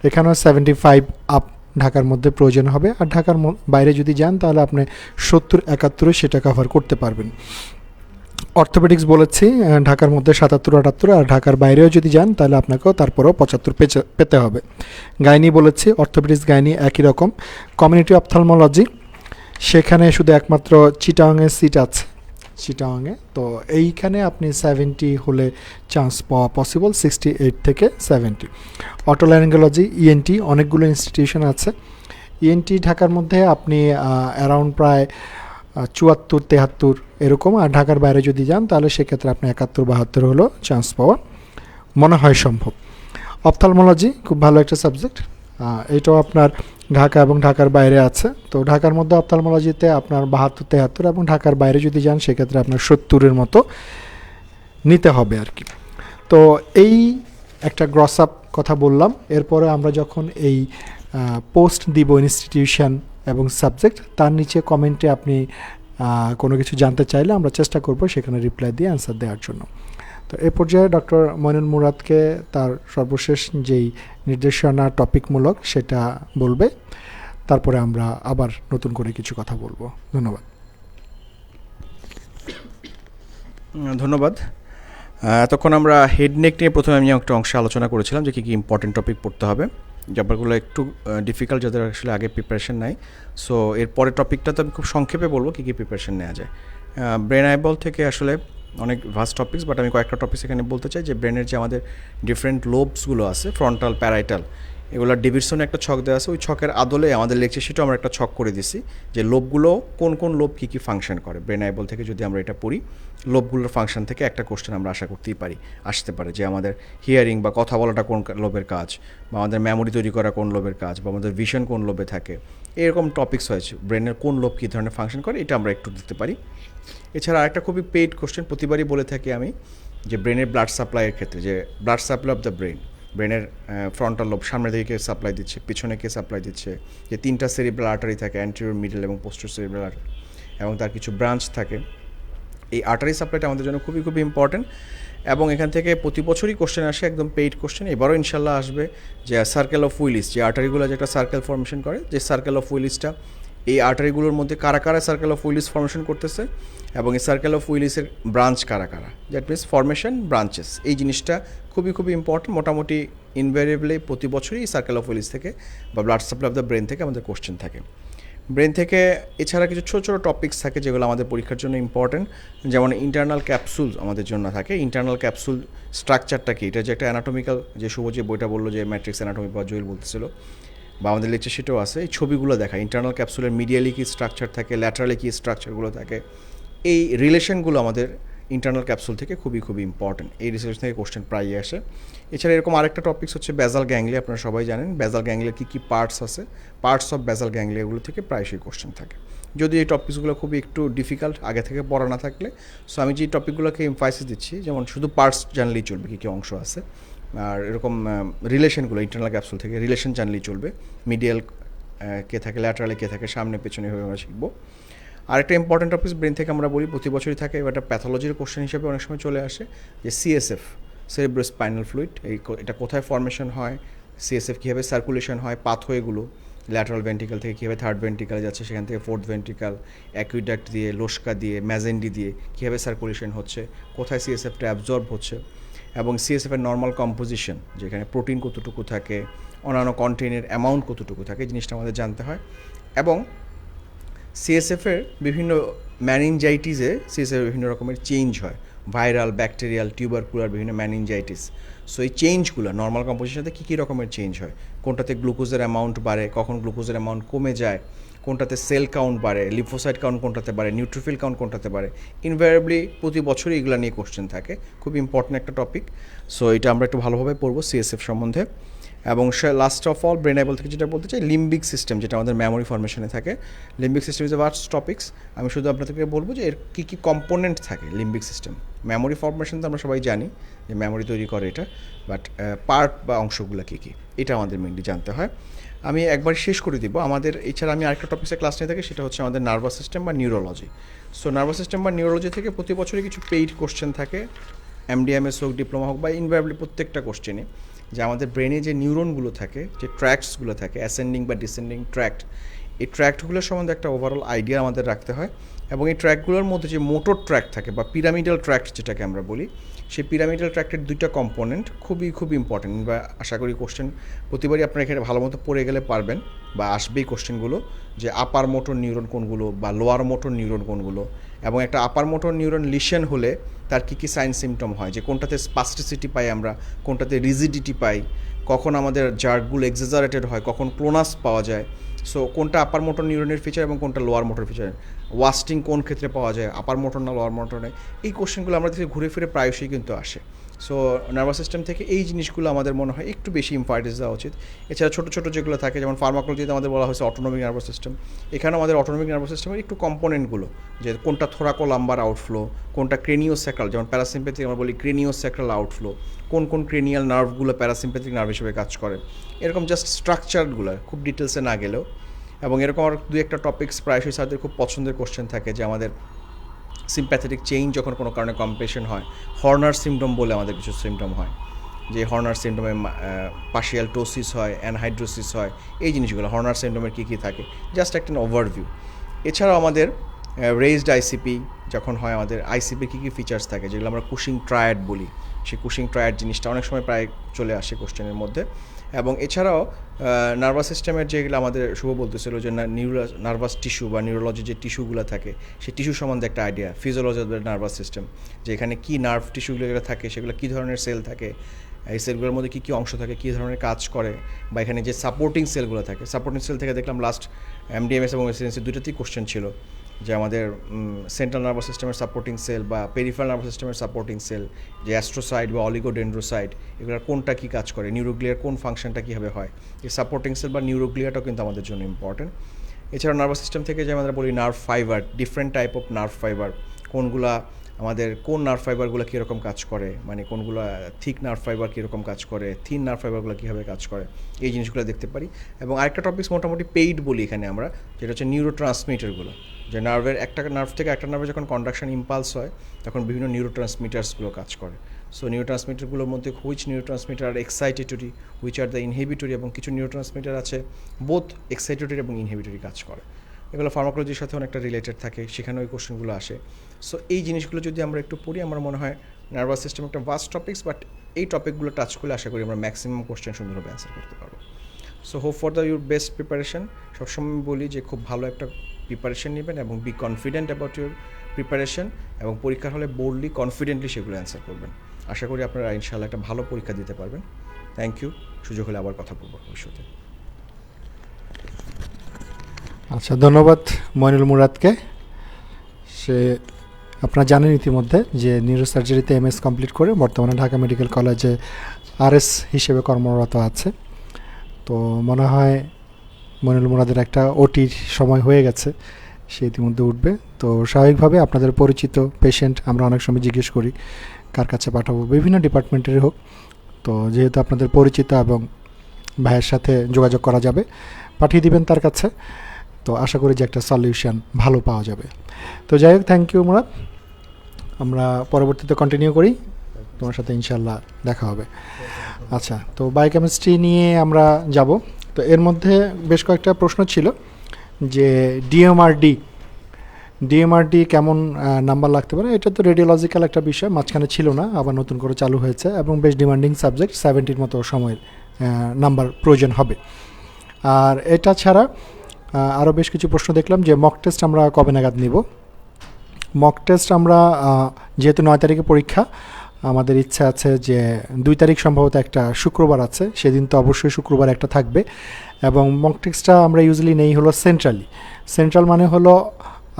এখানেও 75 আপ ঢাকার মধ্যে প্রয়োজন হবে, আর ঢাকার বাইরে যদি যান তাহলে আপনি 70-71 সেটা কভার করতে পারবেন। অর্থোপেডিক্স বলেছি ঢাকার মধ্যে 77-78, আর ঢাকার বাইরেও যদি যান তাহলে আপনাকেও তারপরেও 75 পেতে হবে। গাইনি বলেছি, অর্থোপেডিক্স গাইনি একই রকম। কমিউনিটি অপথলমোলজি সেখানে শুধু একমাত্র চিটাংয়ে সিট আছে, চিটাংয়ে। তো এইখানে আপনি 70 হলে চান্স পাওয়া পসিবল, 68 থেকে 70। অটোলারিঙ্গোলজি ইএনটি অনেকগুলো ইনস্টিটিউশন আছে। ইএনটি ঢাকার মধ্যে আপনি অ্যারাউন্ড প্রায় 74-73 এরকম, আর ঢাকার বাইরে যদি যান তাহলে সেক্ষেত্রে আপনি 71-72 হলেও চান্স পাওয়া মনে হয় সম্ভব। অপথলমোলজি খুব ভালো একটা সাবজেক্ট, এটাও আপনার ঢাকা এবং ঢাকার বাইরে আছে। তো ঢাকার মধ্যে অপথলমোলজিতে আপনার 72-73, এবং ঢাকার বাইরে যদি যান সেক্ষেত্রে আপনার 70-এর মতো নিতে হবে আর কি। তো এই একটা গ্রস আপ কথা বললাম। এরপরে আমরা যখন এই পোস্ট দিব ইনস্টিটিউশন এবং সাবজেক্ট, তার নিচে কমেন্টে আপনি কোনো কিছু জানতে চাইলে আমরা চেষ্টা করব সেখানে রিপ্লাই দিয়ে অ্যান্সার দেওয়ার জন্য। তো এই পর্যায়ে ডক্টর মইনুল মুরাদকে তার সর্বশেষ যেই নির্দেশনা টপিকমূলক সেটা বলবে, তারপরে আমরা আবার নতুন করে কিছু কথা বলবো। ধন্যবাদ। ধন্যবাদ। এতক্ষণ আমরা হেড নেক নিয়ে প্রথমে আমি একটা অংশে আলোচনা করেছিলাম যে কী কী ইম্পর্টেন্ট টপিক পড়তে হবে, ব্যাপারগুলো একটু ডিফিকাল্ট যাদের আসলে আগে প্রিপারেশন নাই। সো এর পরের টপিকটা তো আমি খুব সংক্ষেপে বলবো কী কী প্রিপারেশন নেওয়া যায়। ব্রেন আইবল থেকে আসলে অনেক ভাস্ট টপিকস, বাট আমি কয়েকটা টপিকস এখানে বলতে চাই যে ব্রেনের যে আমাদের ডিফারেন্ট লোবসগুলো আছে, ফ্রন্টাল, প্যারাইটাল, এগুলোর ডিভিশনে একটা ছক দেওয়া আছে। ওই ছকের আদলে আমাদের লেকচার শিটেও আমরা একটা ছক করে দিছি যে লোবগুলো কোন কোন লোব কী কী ফাংশন করে। ব্রেন আইবল থেকে যদি আমরা এটা পড়ি, লোবগুলোর ফাংশন থেকে একটা কোশ্চেন আমরা আশা করতেই পারি, আসতে পারে যে আমাদের হিয়ারিং বা কথা বলাটা কোন লোবের কাজ, বা আমাদের মেমোরি তৈরি করা কোন লোবের কাজ, বা আমাদের ভিশন কোন লোবে থাকে, এরকম টপিকস হয়েছে। ব্রেনের কোন লোব কী ধরনের ফাংশন করে এটা আমরা একটু দিতে পারি। এছাড়া আরেকটা খুবই পেইড কোশ্চেন প্রতিবারই বলে থাকি আমি, যে ব্রেনের ব্লাড সাপ্লাইয়ের ক্ষেত্রে, যে blood supply of the brain, ব্রেনের ফ্রন্টাল লোব সামনে থেকে কে সাপ্লাই দিচ্ছে, পিছনে কে সাপ্লাই দিচ্ছে, যে 3টা সেরিব্রাল আর্টারি থাকে, অ্যান্টেরিয়র, মিডল এবং পোস্টেরিয়র সেরিব্রাল আর্টারি, এবং তার কিছু ব্রাঞ্চ থাকে। এই আর্টারি সাপ্লাইটা আমাদের জন্য খুবই খুবই ইম্পর্টেন্ট, এবং এখান থেকে প্রতি বছরই কোশ্চেন আসে, একদম পেইড কোশ্চেন। এবারও ইনশাল্লাহ আসবে যে সার্কেল অফ উইলিস, যে আর্টারিগুলো যে একটা সার্কেল ফর্মেশন করে, যে সার্কেল অফ উইলিসটা, এই আর্টারিগুলোর মধ্যে কারা কারা সার্কেল অফ উইলিস ফর্মেশন করতেছে, এবং এই সার্কেল অফ উইলিসের ব্রাঞ্চ কারা কারা, দ্যাট মিনস ফর্মেশন ব্রাঞ্চেস। এই জিনিসটা খুবই খুবই ইম্পর্টেন্ট। মোটামুটি ইনভ্যারিয়েবলি প্রতি বছরই সার্কেল অফ উইলিস থেকে বা blood supply of the brain থেকে আমাদের কোশ্চেন থাকে। ব্রেন থেকে এছাড়া কিছু ছোটো ছোটো টপিকস থাকে যেগুলো আমাদের পরীক্ষার জন্য ইম্পর্টেন্ট, যেমন ইন্টারনাল ক্যাপসুল আমাদের জন্য থাকে। ইন্টারনাল ক্যাপসুল স্ট্রাকচারটা কি, এটা যে একটা অ্যানাটমিক্যাল, যে শুভ যে বইটা বললো যে ম্যাট্রিক্স অ্যানাটমি বা জুয়েল বলতেছিল, বা আমাদের লেকচার শিটেও আছে, এই ছবিগুলো দেখা, ইন্টারনাল ক্যাপসুলের মিডিয়ালি কী স্ট্রাকচার থাকে, ল্যাটারালি কী স্ট্রাকচারগুলো থাকে, এই রিলেশনগুলো আমাদের ইন্টারনাল ক্যাপসুল থেকে খুবই খুবই ইম্পর্টেন্ট। এই রিসার্চ থেকে কোশ্চেন প্রায়ই আসে। এছাড়া এরকম আরেকটা টপিকস হচ্ছে বেজাল গ্যাংলিয়া, আপনারা সবাই জানেন বেজাল গ্যাংলিয়ার কী কী পার্টস আছে, পার্টস অফ বেজাল গ্যাংলিয়াগুলো থেকে প্রায়শই কোশ্চেন থাকে। যদি এই টপিকসগুলো খুবই একটু ডিফিকাল্ট আগে থেকে পড়া না থাকলে, সো আমি যে টপিকগুলোকে এমফাসিস দিচ্ছি, যেমন শুধু পার্টস জানলেই চলবে কী কী অংশ আছে, আর এরকম রিলেশনগুলো ইন্টারনাল ক্যাপসুল থেকে রিলেশন জানলেই চলবে, মিডিয়াল কে থাকে, ল্যাটারালে কে থাকে, সামনে পেছনে এভাবে আমরা শিখবো। আরেকটা ইম্পর্টেন্ট টপিক ব্রেন থেকে আমরা বলি প্রতি বছরই থাকে, এটা প্যাথোলজির কোশ্চেন হিসেবে অনেক সময় চলে আসে, যে সিএসএফ, সেরিব্রোস্পাইনাল ফ্লুইড, এটা কোথায় ফর্মেশন হয়, সিএসএফ কীভাবে সার্কুলেশন হয়, পাথওয়েগুলো ল্যাটারাল ভেন্ট্রিকাল থেকে কীভাবে থার্ড ভেন্ট্রিকালে যাচ্ছে, সেখান থেকে ফোর্থ ভেন্ট্রিকাল, অ্যাকুইডাক্ট দিয়ে, লোস্কা দিয়ে, ম্যাজেন্ডি দিয়ে কীভাবে সার্কুলেশন হচ্ছে, কোথায় সিএসএফটা অ্যাবজর্ব হচ্ছে, এবং সিএসএফের নর্মাল কম্পোজিশন, যেখানে প্রোটিন কতটুকু থাকে, অন্যান্য কন্টেনের অ্যামাউন্ট কতটুকু থাকে, এই জিনিসটা আমাদের জানতে হয়। এবং সিএসএফের বিভিন্ন ম্যানিনজাইটিসে সিএসএফের বিভিন্ন রকমের চেঞ্জ হয়, ভাইরাল, ব্যাকটেরিয়াল, টিউবারকুলার, বিভিন্ন ম্যানিনজাইটিস। সো এই চেঞ্জগুলো নর্মাল কম্পোজিশনতে কী কী রকমের চেঞ্জ হয়, কোনটাতে গ্লুকোজের অ্যামাউন্ট বাড়ে, কখন গ্লুকোজের অ্যামাউন্ট কমে যায়, কোনটাতে সেল কাউন্ট বাড়ে, লিম্ফোসাইট কাউন্ট কোনটাতে বাড়ে, নিউট্রোফিল কাউন্ট কোনটাতে বাড়ে, ইনভ্যারিয়েবলি প্রতি বছরই এগুলো নিয়ে কোশ্চেন থাকে, খুব ইম্পর্টেন্ট একটা টপিক। সো এটা আমরা একটু ভালোভাবে পড়বো সিএসএফ সম্বন্ধে। এবং last of all brain eyeball থেকে যেটা বলতে চাই, লিম্বিক সিস্টেম, যেটা আমাদের মেমোরি ফর্মেশনে থাকে। Limbic system is a vast topics. আমি শুধু আপনাদেরকে বলবো যে এর কী কী কম্পোনেন্ট থাকে লিম্বিক সিস্টেম। মেমোরি ফর্মেশন তো আমরা সবাই জানি যে মেমোরি তৈরি করে এটা, বাট পার্ট বা অংশগুলো কী কী, এটা আমাদের মেনলি জানতে হয়। আমি একবার শেষ করে দিব। আমাদের এছাড়া আমি আরেকটা টপিক্সে ক্লাস নিয়ে থাকি, সেটা হচ্ছে আমাদের নার্ভাস সিস্টেম বা নিউরোলজি। সো নার্ভাস সিস্টেম বা নিউরোলজি থেকে প্রতি বছরই কিছু পেইড কোশ্চেন থাকে, এমডিএমএস হোক, ডিপ্লোমা হোক, বা ইনভ্যারিয়েবলি প্রত্যেকটা কোশ্চেনে যে আমাদের ব্রেনে যে নিউরনগুলো থাকে, যে ট্র্যাক্টসগুলো থাকে, অ্যাসেন্ডিং বা ডিসেন্ডিং ট্র্যাক্ট, এই ট্র্যাক্টগুলোর সম্বন্ধে একটা ওভারঅল আইডিয়া আমাদের রাখতে হয়। এবং এই ট্র্যাক্টগুলোর মধ্যে যে মোটর ট্র্যাক্ট থাকে বা পিরামিডাল ট্র্যাক্ট যেটাকে আমরা বলি, সেই পিরামিডাল ট্র্যাক্টের দুইটা কম্পোনেন্ট খুবই ইম্পর্টেন্ট, বা আশা করি কোশ্চেন প্রতিবারই আপনারা এখানে ভালো মতো পড়ে গেলে পারবেন বা আসবেই কোশ্চেনগুলো, যে আপার মোটর নিউরন কোনগুলো বা লোয়ার মোটর নিউরন কোনগুলো, এবং একটা আপার মোটর নিউরন লিশন হলে তার কী কী সাইন সিমটম হয়, যে কোনটাতে স্পাস্টিসিটি পাই আমরা, কোনটাতে রিজিডিটি পাই, কখন আমাদের জার্কগুলো এক্সাজারেটেড হয়, কখন ক্লোনাস পাওয়া যায়। সো কোনটা আপার মোটর নিউরনের ফিচার এবং কোনটা লোয়ার মোটর ফিচার, ওয়াস্টিং কোন ক্ষেত্রে পাওয়া যায়, আপার মোটর না লোয়ার মোটর নেই, এই কোশ্চেনগুলো আমাদের থেকে ঘুরে ফিরে প্রায়শই কিন্তু আসে। সো নার্ভাস সিস্টেম থেকে এই জিনিসগুলো আমাদের মনে হয় একটু বেশি ইম্পর্টেন্স দেওয়া উচিত। এছাড়া ছোটো ছোটো যেগুলো থাকে, যেমন ফার্মাকোলজিতে আমাদের বলা হয়েছে অটোনমিক নার্ভাস সিস্টেম, এখানেও আমাদের অটোনমিক নার্ভাস সিস্টেমের একটু কম্পোনেন্টগুলো, যে কোনটা থোরাকো লাম্বার আউটফ্লো, কোনটা ক্রেনিওস্যাক্রাল, যেমন প্যারাসিম্প্যাথিক আমরা বলি ক্রেনিওস্যাক্রাল আউটফ্লো, কোন কোন ক্রেনিয়াল নার্ভগুলো প্যারাসিম্প্যাথিক নার্ভ হিসেবে কাজ করে, এরকম জাস্ট স্ট্রাকচারগুলো খুব ডিটেলসে না গেলেও। এবং এরকম আর দুই একটা টপিকস প্রায়শই স্যারদের খুব পছন্দের কোশ্চেন থাকে, যে আমাদের সিম্প্যাথেটিক চেইন যখন কোনো কারণে কম্প্রেশন হয়, হর্নার সিমটম বলে আমাদের কিছু সিমটম হয়, যে হর্নার সিমটমে পার্শিয়াল টোসিস হয়, অ্যানহাইড্রোসিস হয়, এই জিনিসগুলো হর্নার সিমটমের কী কী থাকে, জাস্ট একটা ওভারভিউ। এছাড়াও আমাদের রেজড আইসিপি যখন হয়, আমাদের আইসিপির কী কী ফিচার্স থাকে, যেগুলো আমরা কুশিং ট্রায়াড বলি, সেই কুশিং ট্রায়াড জিনিসটা অনেক সময় প্রায় চলে আসে কোশ্চেনের মধ্যে। এবং এছাড়াও নার্ভাস সিস্টেমের যেগুলো আমাদের শুভ বলতেছিল, যে নার্ভাস টিস্যু বা নিউরোলজি যে টিস্যুগুলো থাকে, সেই টিস্যু সম্বন্ধে একটা idea, physiology of the nervous system, যে এখানে কী নার্ভ টিস্যুগুলো যেগুলো থাকে, সেগুলো কী ধরনের সেল থাকে, এই সেলগুলোর মধ্যে কী কী অংশ থাকে, কী ধরনের কাজ করে, বা এখানে যে সাপোর্টিং সেলগুলো থাকে, সাপোর্টিং সেল থেকে দেখলাম লাস্ট এমডিএমএস এবং এসএনসি দুটোতেই কোশ্চেন ছিল, যে আমাদের সেন্ট্রাল নার্ভাস সিস্টেমের সাপোর্টিং সেল বা পেরিফেরাল নার্ভাস সিস্টেমের সাপোর্টিং সেল, যে অ্যাস্ট্রোসাইট বা অলিগোডেন্ড্রোসাইট, এগুলোর কোনটা কী কাজ করে, নিউরোগ্লিয়ার কোন ফাংশনটা কীভাবে হয়, এই সাপোর্টিং সেল বা নিউরোগ্লিয়াটাও কিন্তু আমাদের জন্য ইম্পর্টেন্ট। এছাড়া নার্ভাস সিস্টেম থেকে যে আমরা বলি nerve fibre, different type of nerve fibre, কোনগুলা আমাদের কোন নার্ভ ফাইবারগুলো কীরকম কাজ করে, মানে কোনগুলো থিক নার্ভ ফাইবার কীরকম কাজ করে, থিন নার্ভ ফাইবারগুলো কীভাবে কাজ করে, এই জিনিসগুলো দেখতে পারি। এবং আরেকটা টপিকস মোটামুটি পেইড বলি এখানে আমরা, যেটা হচ্ছে নিউরো ট্রান্সমিটারগুলো, যে নার্ভের একটা নার্ভ থেকে একটা নার্ভে যখন কন্ডাকশন ইম্পালস হয়, তখন বিভিন্ন নিউরো ট্রান্সমিটার্সগুলো কাজ করে। সো নিউরো ট্রান্সমিটারগুলোর মধ্যে which neurotransmitter are excitatory, which are the inhibitory, এবং কিছু নিউরো ট্রান্সমিটার আছে বোথ এক্সাইটেটরি এবং ইনহিবিটরি কাজ করে, এগুলো ফার্মাকোলজির সাথে অনেকটা রিলেটেড থাকে, সেখানে ওই কোশ্চেনগুলো আসে। সো এই জিনিসগুলো যদি আমরা একটু পড়ি, আমার মনে হয় নার্ভাস সিস্টেম একটা ভাস্ট টপিক্স, বাট এই টপিকগুলো টাচ করলে আশা করি আমরা ম্যাক্সিমাম কোশ্চেন সুন্দরভাবে অ্যান্সার করতে পারবো। So hope for the your best preparation. সবসময় বলি যে খুব ভালো একটা প্রিপারেশন নেবেন এবং be confident about your preparation, এবং পরীক্ষার হলে বোল্ডলি কনফিডেন্টলি সেগুলো অ্যান্সার করবেন। আশা করি আপনারা ইনশাআল্লাহ একটা ভালো পরীক্ষা দিতে পারবেন। Thank you. সুযোগ হলে আবার কথা বলবো ভবিষ্যতে। আচ্ছা, ধন্যবাদ মইনুল মুরাদকে। সে আপনারা জানেন ইতিমধ্যে যে নিউরোসার্জারিতে এমএস কমপ্লিট করে বর্তমানে ঢাকা মেডিকেল কলেজে আরএস হিসেবে কর্মরত আছে। তো মনে হয় মইনুল মুরাদের একটা ওটির সময় হয়ে গেছে, সে ইতিমধ্যে উঠবে। তো স্বাভাবিকভাবে আপনাদের পরিচিত পেশেন্ট আমরা অনেক সময় জিজ্ঞেস করি কার কাছে পাঠাবো, বিভিন্ন ডিপার্টমেন্টেরই হোক। তো যেহেতু আপনাদের পরিচিত এবং ভাইয়ের সাথে যোগাযোগ করা যাবে, পাঠিয়ে দিবেন তার কাছে। তো আশা করি যে একটা সলিউশন ভালো পাওয়া যাবে। তো যাই হোক, থ্যাংক ইউ মুরাদ। আমরা পরবর্তীতে কন্টিনিউ করি, তোমার সাথে ইনশাল্লাহ দেখা হবে। আচ্ছা, তো বায়োকেমিস্ট্রি নিয়ে আমরা যাব। তো এর মধ্যে বেশ কয়েকটা প্রশ্ন ছিল, যে ডিএমআরডি কেমন নাম্বার লাগতে পারে। এটা তো রেডিওলজিক্যাল একটা বিষয়, মাঝখানে ছিল না, আবার নতুন করে চালু হয়েছে, এবং বেশ ডিমান্ডিং সাবজেক্ট, 70 মতো সময়ের নাম্বার প্রয়োজন হবে। আর এটা ছাড়া আরও বেশ কিছু প্রশ্ন দেখলাম, যে মক টেস্ট আমরা কবে নাগাদ নিব। মক টেস্ট আমরা যেহেতু 9 তারিখে পরীক্ষা, আমাদের ইচ্ছা আছে যে 2 তারিখ সম্ভবত একটা শুক্রবার আছে, সেদিন তো অবশ্যই শুক্রবার একটা থাকবে। এবং মক টেস্টটা আমরা ইউজুয়ালি নেই হলো সেন্ট্রাল মানে হলো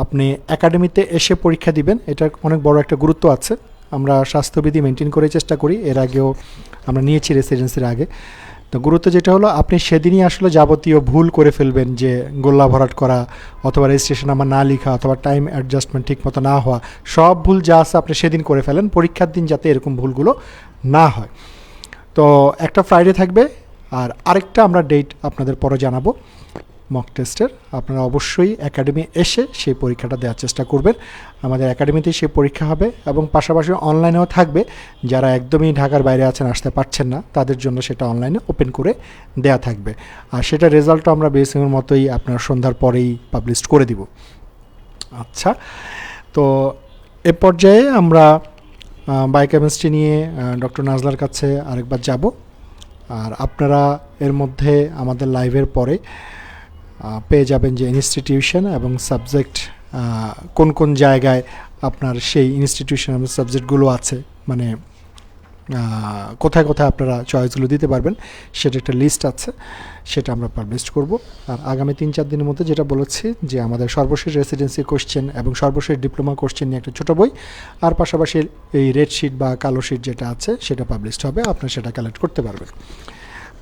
আপনি একাডেমিতে এসে পরীক্ষা দিবেন, এটার অনেক বড় একটা গুরুত্ব আছে। আমরা স্বাস্থ্যবিধি মেনটেন করে চেষ্টা করি, এর আগেও আমরা নিয়েছি রেসিডেন্সির আগে। তো গুরুত্ব যেটা হলো, আপনি সেদিনই আসলে যাবতীয় ভুল করে ফেলবেন, যে গোল্লা ভরাট করা অথবা রেজিস্ট্রেশন নাম্বার না লেখা অথবা টাইম অ্যাডজাস্টমেন্ট ঠিকমতো না হওয়া, সব ভুল যা আছে আপনি সেদিন করে ফেলেন, পরীক্ষার দিন যাতে এরকম ভুলগুলো না হয়। তো একটা ফ্রাইডে থাকবে আর আরেকটা আমরা ডেট আপনাদের পরে জানাবো মক টেস্টের। আপনারা অবশ্যই একাডেমি এসে সেই পরীক্ষাটা দেওয়ার চেষ্টা করবেন। আমাদের একাডেমিতেই সেই পরীক্ষা হবে এবং পাশাপাশি অনলাইনেও থাকবে। যারা একদমই ঢাকার বাইরে আছেন, আসতে পারছেন না, তাদের জন্য সেটা অনলাইনে ওপেন করে দেয়া থাকবে। আর সেটা রেজাল্টও আমরা বিএসএমের মতোই আপনার সন্ধ্যার পরেই পাবলিশ করে দিব। আচ্ছা, তো এ পর্যায়ে আমরা বায়োকেমিস্ট্রি নিয়ে ডক্টর নাজলার কাছে আরেকবার যাব। আর আপনারা এর মধ্যে আমাদের লাইভের পরে পেয়ে যাবেন যে ইনস্টিটিউশন এবং সাবজেক্ট কোন কোন জায়গায় আপনার সেই ইনস্টিটিউশন এবং সাবজেক্টগুলো আছে, মানে কোথায় কোথায় আপনারা চয়েসগুলো দিতে পারবেন সেটা একটা লিস্ট আছে, সেটা আমরা পাবলিশ করব। আর আগামী 3-4 দিনের মধ্যে যেটা বলেছি যে আমাদের সর্বশেষ রেসিডেন্সি কোশ্চেন এবং সর্বশেষ ডিপ্লোমা কোশ্চেন নিয়ে একটা ছোটো বই, আর পাশাপাশি এই রেড শিট বা কালো শিট যেটা আছে সেটা পাবলিশড হবে, আপনারা সেটা কালেক্ট করতে পারবেন।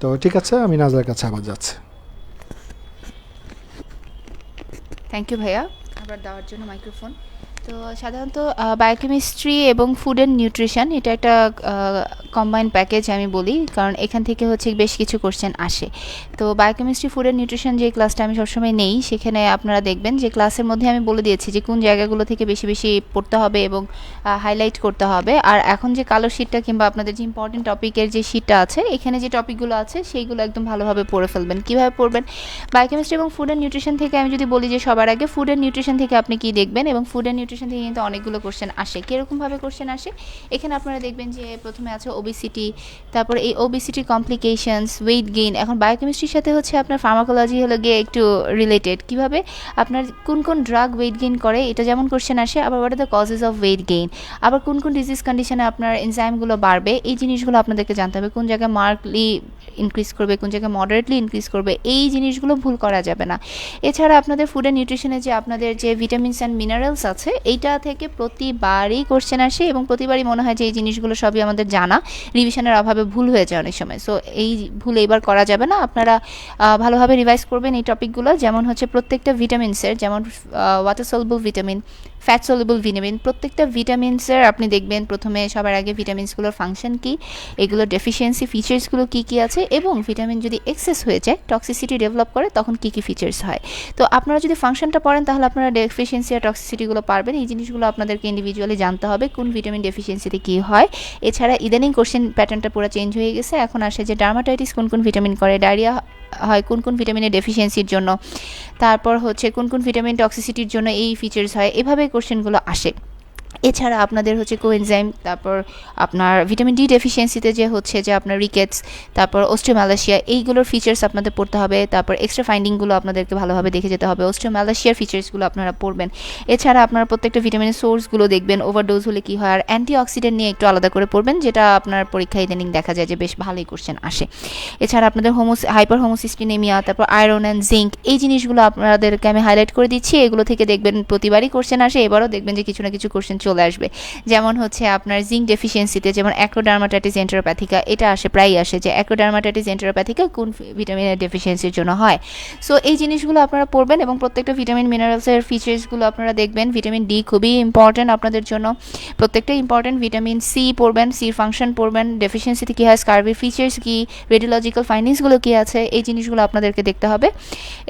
তো ঠিক আছে, আমি নাজলার কাছে আবার যাচ্ছি। থ্যাংক ইউ ভাইয়া আবার দেওয়ার জন্য মাইক্রোফোন। তো সাধারণত বায়োকেমিস্ট্রি এবং ফুড অ্যান্ড নিউট্রিশন এটা একটা কম্বাইন্ড প্যাকেজ আমি বলি, কারণ এখান থেকে হচ্ছে বেশ কিছু কোশ্চেন আসে। তো বায়োকেমিস্ট্রি ফুড অ্যান্ড নিউট্রিশন যে ক্লাসটা আমি সবসময় নেই, সেখানে আপনারা দেখবেন যে ক্লাসের মধ্যে আমি বলে দিয়েছি যে কোন জায়গাগুলো থেকে বেশি বেশি পড়তে হবে এবং হাইলাইট করতে হবে। আর এখন যে কালো শিটটা কিংবা আপনাদের যে ইম্পর্টেন্ট টপিকের যে শিটটা আছে, এখানে যে টপিকগুলো আছে সেইগুলো একদম ভালোভাবে পড়ে ফেলবেন। কীভাবে পড়বেন? বায়োকেমিস্ট্রি এবং ফুড অ্যান্ড নিউট্রিশন থেকে আমি যদি বলি যে সবার আগে ফুড অ্যান্ড নিউট্রিশন থেকে আপনি কী দেখবেন, এবং ফুড অ্যান্ড নিউট্রিশন থেকে কিন্তু অনেকগুলো কোশ্চেন আসে। কীরকমভাবে কোশ্চেন আসে? এখানে আপনারা দেখবেন যে প্রথমে আছে ওবিসিটি, তারপর এই ওবিসিটি কমপ্লিকেশনস, ওয়েট গেইন। এখন বায়োকেমিস্ট্রির সাথে হচ্ছে আপনার ফার্মাকোলজি হলো গিয়ে একটু রিলেটেড। কীভাবে আপনার কোন কোন ড্রাগ ওয়েট গেইন করে, এটা যেমন কোশ্চেন আসে। আবার what are the causes of weight gain, আবার কোন কোন ডিজিজ কন্ডিশনে আপনার এনজাইমগুলো বাড়বে, এই জিনিসগুলো আপনাদেরকে জানতে হবে। কোন জায়গায় মার্কলি ইনক্রিজ করবে, কোন জায়গায় মডারেটলি ইনক্রিজ করবে, এই জিনিসগুলো ভুল করা যাবে না। এছাড়া আপনাদের ফুড অ্যান্ড নিউট্রিশনে যে আপনাদের যে ভিটামিনস অ্যান্ড মিনারেলস আছে, এইটা থেকে প্রতিবারই কোশ্চেন আসে এবং প্রতিবারই মনে হয় যে এই জিনিসগুলো সবই আমাদের জানা, রিভিশনের অভাবে ভুল হয়ে যায় অনেক সময়। সো এই ভুল এইবার করা যাবে না, আপনারা ভালোভাবে রিভাইজ করবেন এই টপিকগুলো। যেমন হচ্ছে প্রত্যেকটা ভিটামিনসের, যেমন water soluble vitamin, fat soluble vitamin, প্রত্যেকটা ভিটামিনসের আপনি দেখবেন প্রথমে সবার আগে ভিটামিনসগুলোর ফাংশন কী, এগুলোর ডেফিসিয়েন্সি ফিচার্সগুলো কী কী আছে, এবং ভিটামিন যদি এক্সেস হয়ে যায়, টক্সিসিটি ডেভেলপ করে, তখন কী কী ফিচার্স হয়। তো আপনারা যদি ফাংশনটা পড়েন তাহলে আপনারা ডেফিসিয়েন্সি আর টক্সিসিটিগুলো পারবেন। এই জিনিসগুলো আপনাদেরকে ইন্ডিভিজুয়ালি জানতে হবে কোন ভিটামিন ডেফিসিয়েন্সিতে কী হয়। এছাড়া ইদানিং কোশ্চেন প্যাটার্নটা পুরো চেঞ্জ হয়ে গেছে। এখন আসে যে ডার্মাটাইটিস কোন কোন ভিটামিন করে, ডায়রিয়া হয় কোন কোন ভিটামিনের ডেফিসিয়েন্সির জন্য, তারপর হচ্ছে কোন কোন ভিটামিন টক্সিসিটির জন্য এই ফিচার্স হয়, এভাবে কোশ্চেনগুলো আসে। এছাড়া আপনাদের হচ্ছে কোএনজাইম, তারপর আপনার ভিটামিন ডি ডেফিসিয়েন্সিতে যে হচ্ছে যে আপনার রিকেটস, তারপর অস্টিওম্যালাসিয়া, এইগুলোর ফিচার্স আপনাদের পড়তে হবে। তারপর এক্সট্রা ফাইন্ডিংগুলো আপনাদেরকে ভালোভাবে দেখে যেতে হবে। অস্টিওম্যালাসিয়ার ফিচার্সগুলো আপনারা পড়বেন। এছাড়া আপনারা প্রত্যেকটা ভিটামিনের সোর্সগুলো দেখবেন, ওভারডোজ হলে কী হয়, আর অ্যান্টিঅক্সিডেন্ট নিয়ে একটু আলাদা করে পড়বেন, যেটা আপনার পরীক্ষায় ইদানিং দেখা যায় যে বেশ ভালোই কোশ্চেন আসে। এছাড়া আপনাদের হাইপার হোমোসিস্টিনেমিয়া, তারপর আয়রন অ্যান্ড জিঙ্ক, এই জিনিসগুলো আপনাদেরকে আমি হাইলাইট করে দিচ্ছি। এগুলো থেকে দেখবেন প্রতিবারই কোশ্চেন আসে, এবারও দেখবেন যে কিছু না কিছু কোশ্চেন চলে আসবে। যেমন হচ্ছে আপনার জিঙ্ক ডেফিসিয়েন্সিতে যেমন অ্যাক্রোডার্মাটাইটিস এন্টেরোপ্যাথিকা, এটা আসে, প্রায়ই আসে যে অ্যাক্রোডার্মাটাইটিস এন্টেরোপ্যাথিকা কোন ভিটামিনের ডেফিসিয়েন্সির জন্য হয়। সো এই জিনিসগুলো আপনারা পড়বেন এবং প্রত্যেকটা ভিটামিন মিনারেলসের ফিচার্সগুলো আপনারা দেখবেন। ভিটামিন ডি খুবই ইম্পর্টেন্ট আপনাদের জন্য, প্রত্যেকটা ইম্পর্টেন্ট। ভিটামিন সি পড়বেন, সির ফাংশন পড়বেন, ডেফিসিয়েন্সিতে কী হয়, স্কারভির ফিচার্স কী, রেডিওলজিক্যাল ফাইন্ডিংসগুলো কী আছে, এই জিনিসগুলো আপনাদেরকে দেখতে হবে।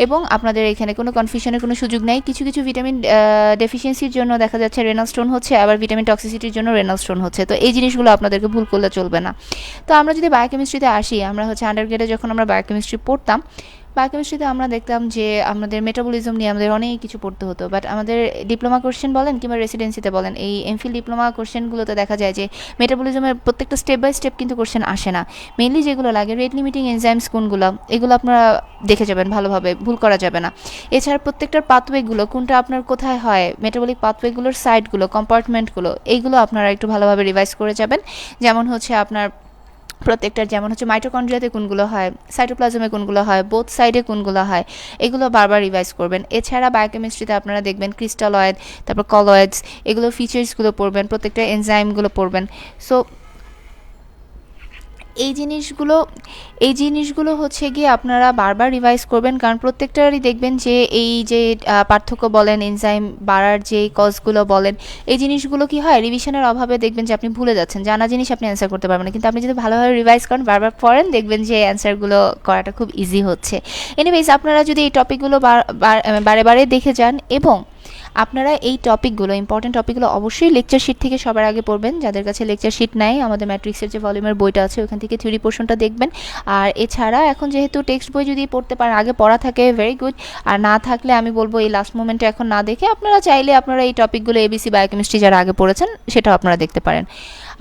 এবং আপনাদের এখানে কোনো কনফিউশনের কোনো সুযোগ নেই। কিছু কিছু ভিটামিন ডেফিসিয়েন্সির জন্য দেখা যাচ্ছে রেনাল স্টোন হচ্ছে, আবার ভিটামিন টক্সিসিটির জন্য রেনাল স্টোন হচ্ছে। তো এই জিনিসগুলো আপনাদেরকে ভুল করলে চলবে না। তো আমরা যদি বায়োকেমিস্ট্রিতে আসি, আমরা হচ্ছে আন্ডারগ্রেডে যখন আমরা বায়োকেমিস্ট্রি পড়তাম, বায়োকেমিস্ট্রিতে আমরা দেখতাম যে আমাদের মেটাবলিজম নিয়ে আমাদের অনেক কিছু পড়তে হতো। বাট আমাদের ডিপ্লোমা কোশ্চেন বলেন কিংবা রেসিডেন্সিতে বলেন, এই এমফিল ডিপ্লোমা কোশ্চেনগুলোতে দেখা যায় যে মেটাবলিজমের প্রত্যেকটা স্টেপ বাই স্টেপ কিন্তু কোশ্চেন আসে না। মেনলি যেগুলো লাগে রেট লিমিটিং এনজাইমস কোনগুলো, এগুলো আপনারা দেখে যাবেন ভালোভাবে, ভুল করা যাবে না। এছাড়া প্রত্যেকটার পাথওয়েগুলো কোনটা আপনার কোথায় হয়, মেটাবলিক পাথওয়েগুলোর সাইডগুলো, কম্পার্টমেন্টগুলো, এইগুলো আপনারা একটু ভালোভাবে রিভাইজ করে যাবেন। যেমন হচ্ছে আপনার প্রত্যেকটার, যেমন হচ্ছে মাইটোকন্ড্রিয়াতে কোনগুলো হয়, সাইটোপ্লাজমে কোনগুলো হয়, বোথ সাইডে কোনগুলো হয়, এগুলো বারবার রিভাইজ করবেন। এছাড়া বায়োকেমিস্ট্রিতে আপনারা দেখবেন ক্রিস্টালয়েড, তারপর কলয়েডস, এগুলো ফিচার্সগুলো পড়বেন, প্রত্যেকটা এনজাইমগুলো পড়বেন। সো এই জিনিসগুলো হচ্ছে গিয়ে আপনারা বারবার রিভাইজ করবেন, কারণ প্রত্যেকটারই দেখবেন যে এই যে পার্থক্য বলেন, এনজাইম বাড়ার যে কজগুলো বলেন, এই জিনিসগুলো কি হয় রিভিশনের অভাবে দেখবেন যে আপনি ভুলে যাচ্ছেন, জানা জিনিস আপনি অ্যান্সার করতে পারবেন না। কিন্তু আপনি যদি ভালোভাবে রিভাইজ করেন, বারবার পড়েন, দেখবেন যে অ্যান্সারগুলো করাটা খুব ইজি হচ্ছে। এনিওয়েজ, আপনারা যদি এই টপিকগুলো বারে বারে দেখে যান এবং আপনারা এই টপিকগুলো, ইম্পর্টেন্ট টপিকগুলো অবশ্যই লেকচার শিট থেকে সবার আগে পড়বেন। যাদের কাছে লেকচার শিট নাই, আমাদের ম্যাট্রিক্সের যে ভলিউমের বইটা আছে ওখান থেকে থিওরি পোর্শনটা দেখবেন। আর এছাড়া এখন যেহেতু টেক্সট বই যদি পড়তে পারেন, আগে পড়া থাকে, ভেরি গুড। আর না থাকলে আমি বলবো এই লাস্ট মোমেন্টে এখন না দেখে আপনারা চাইলে আপনারা এই টপিকগুলো এবিসি বায়োকেমিস্ট্রি যারা আগে পড়েছেন সেটাও আপনারা দেখতে পারেন।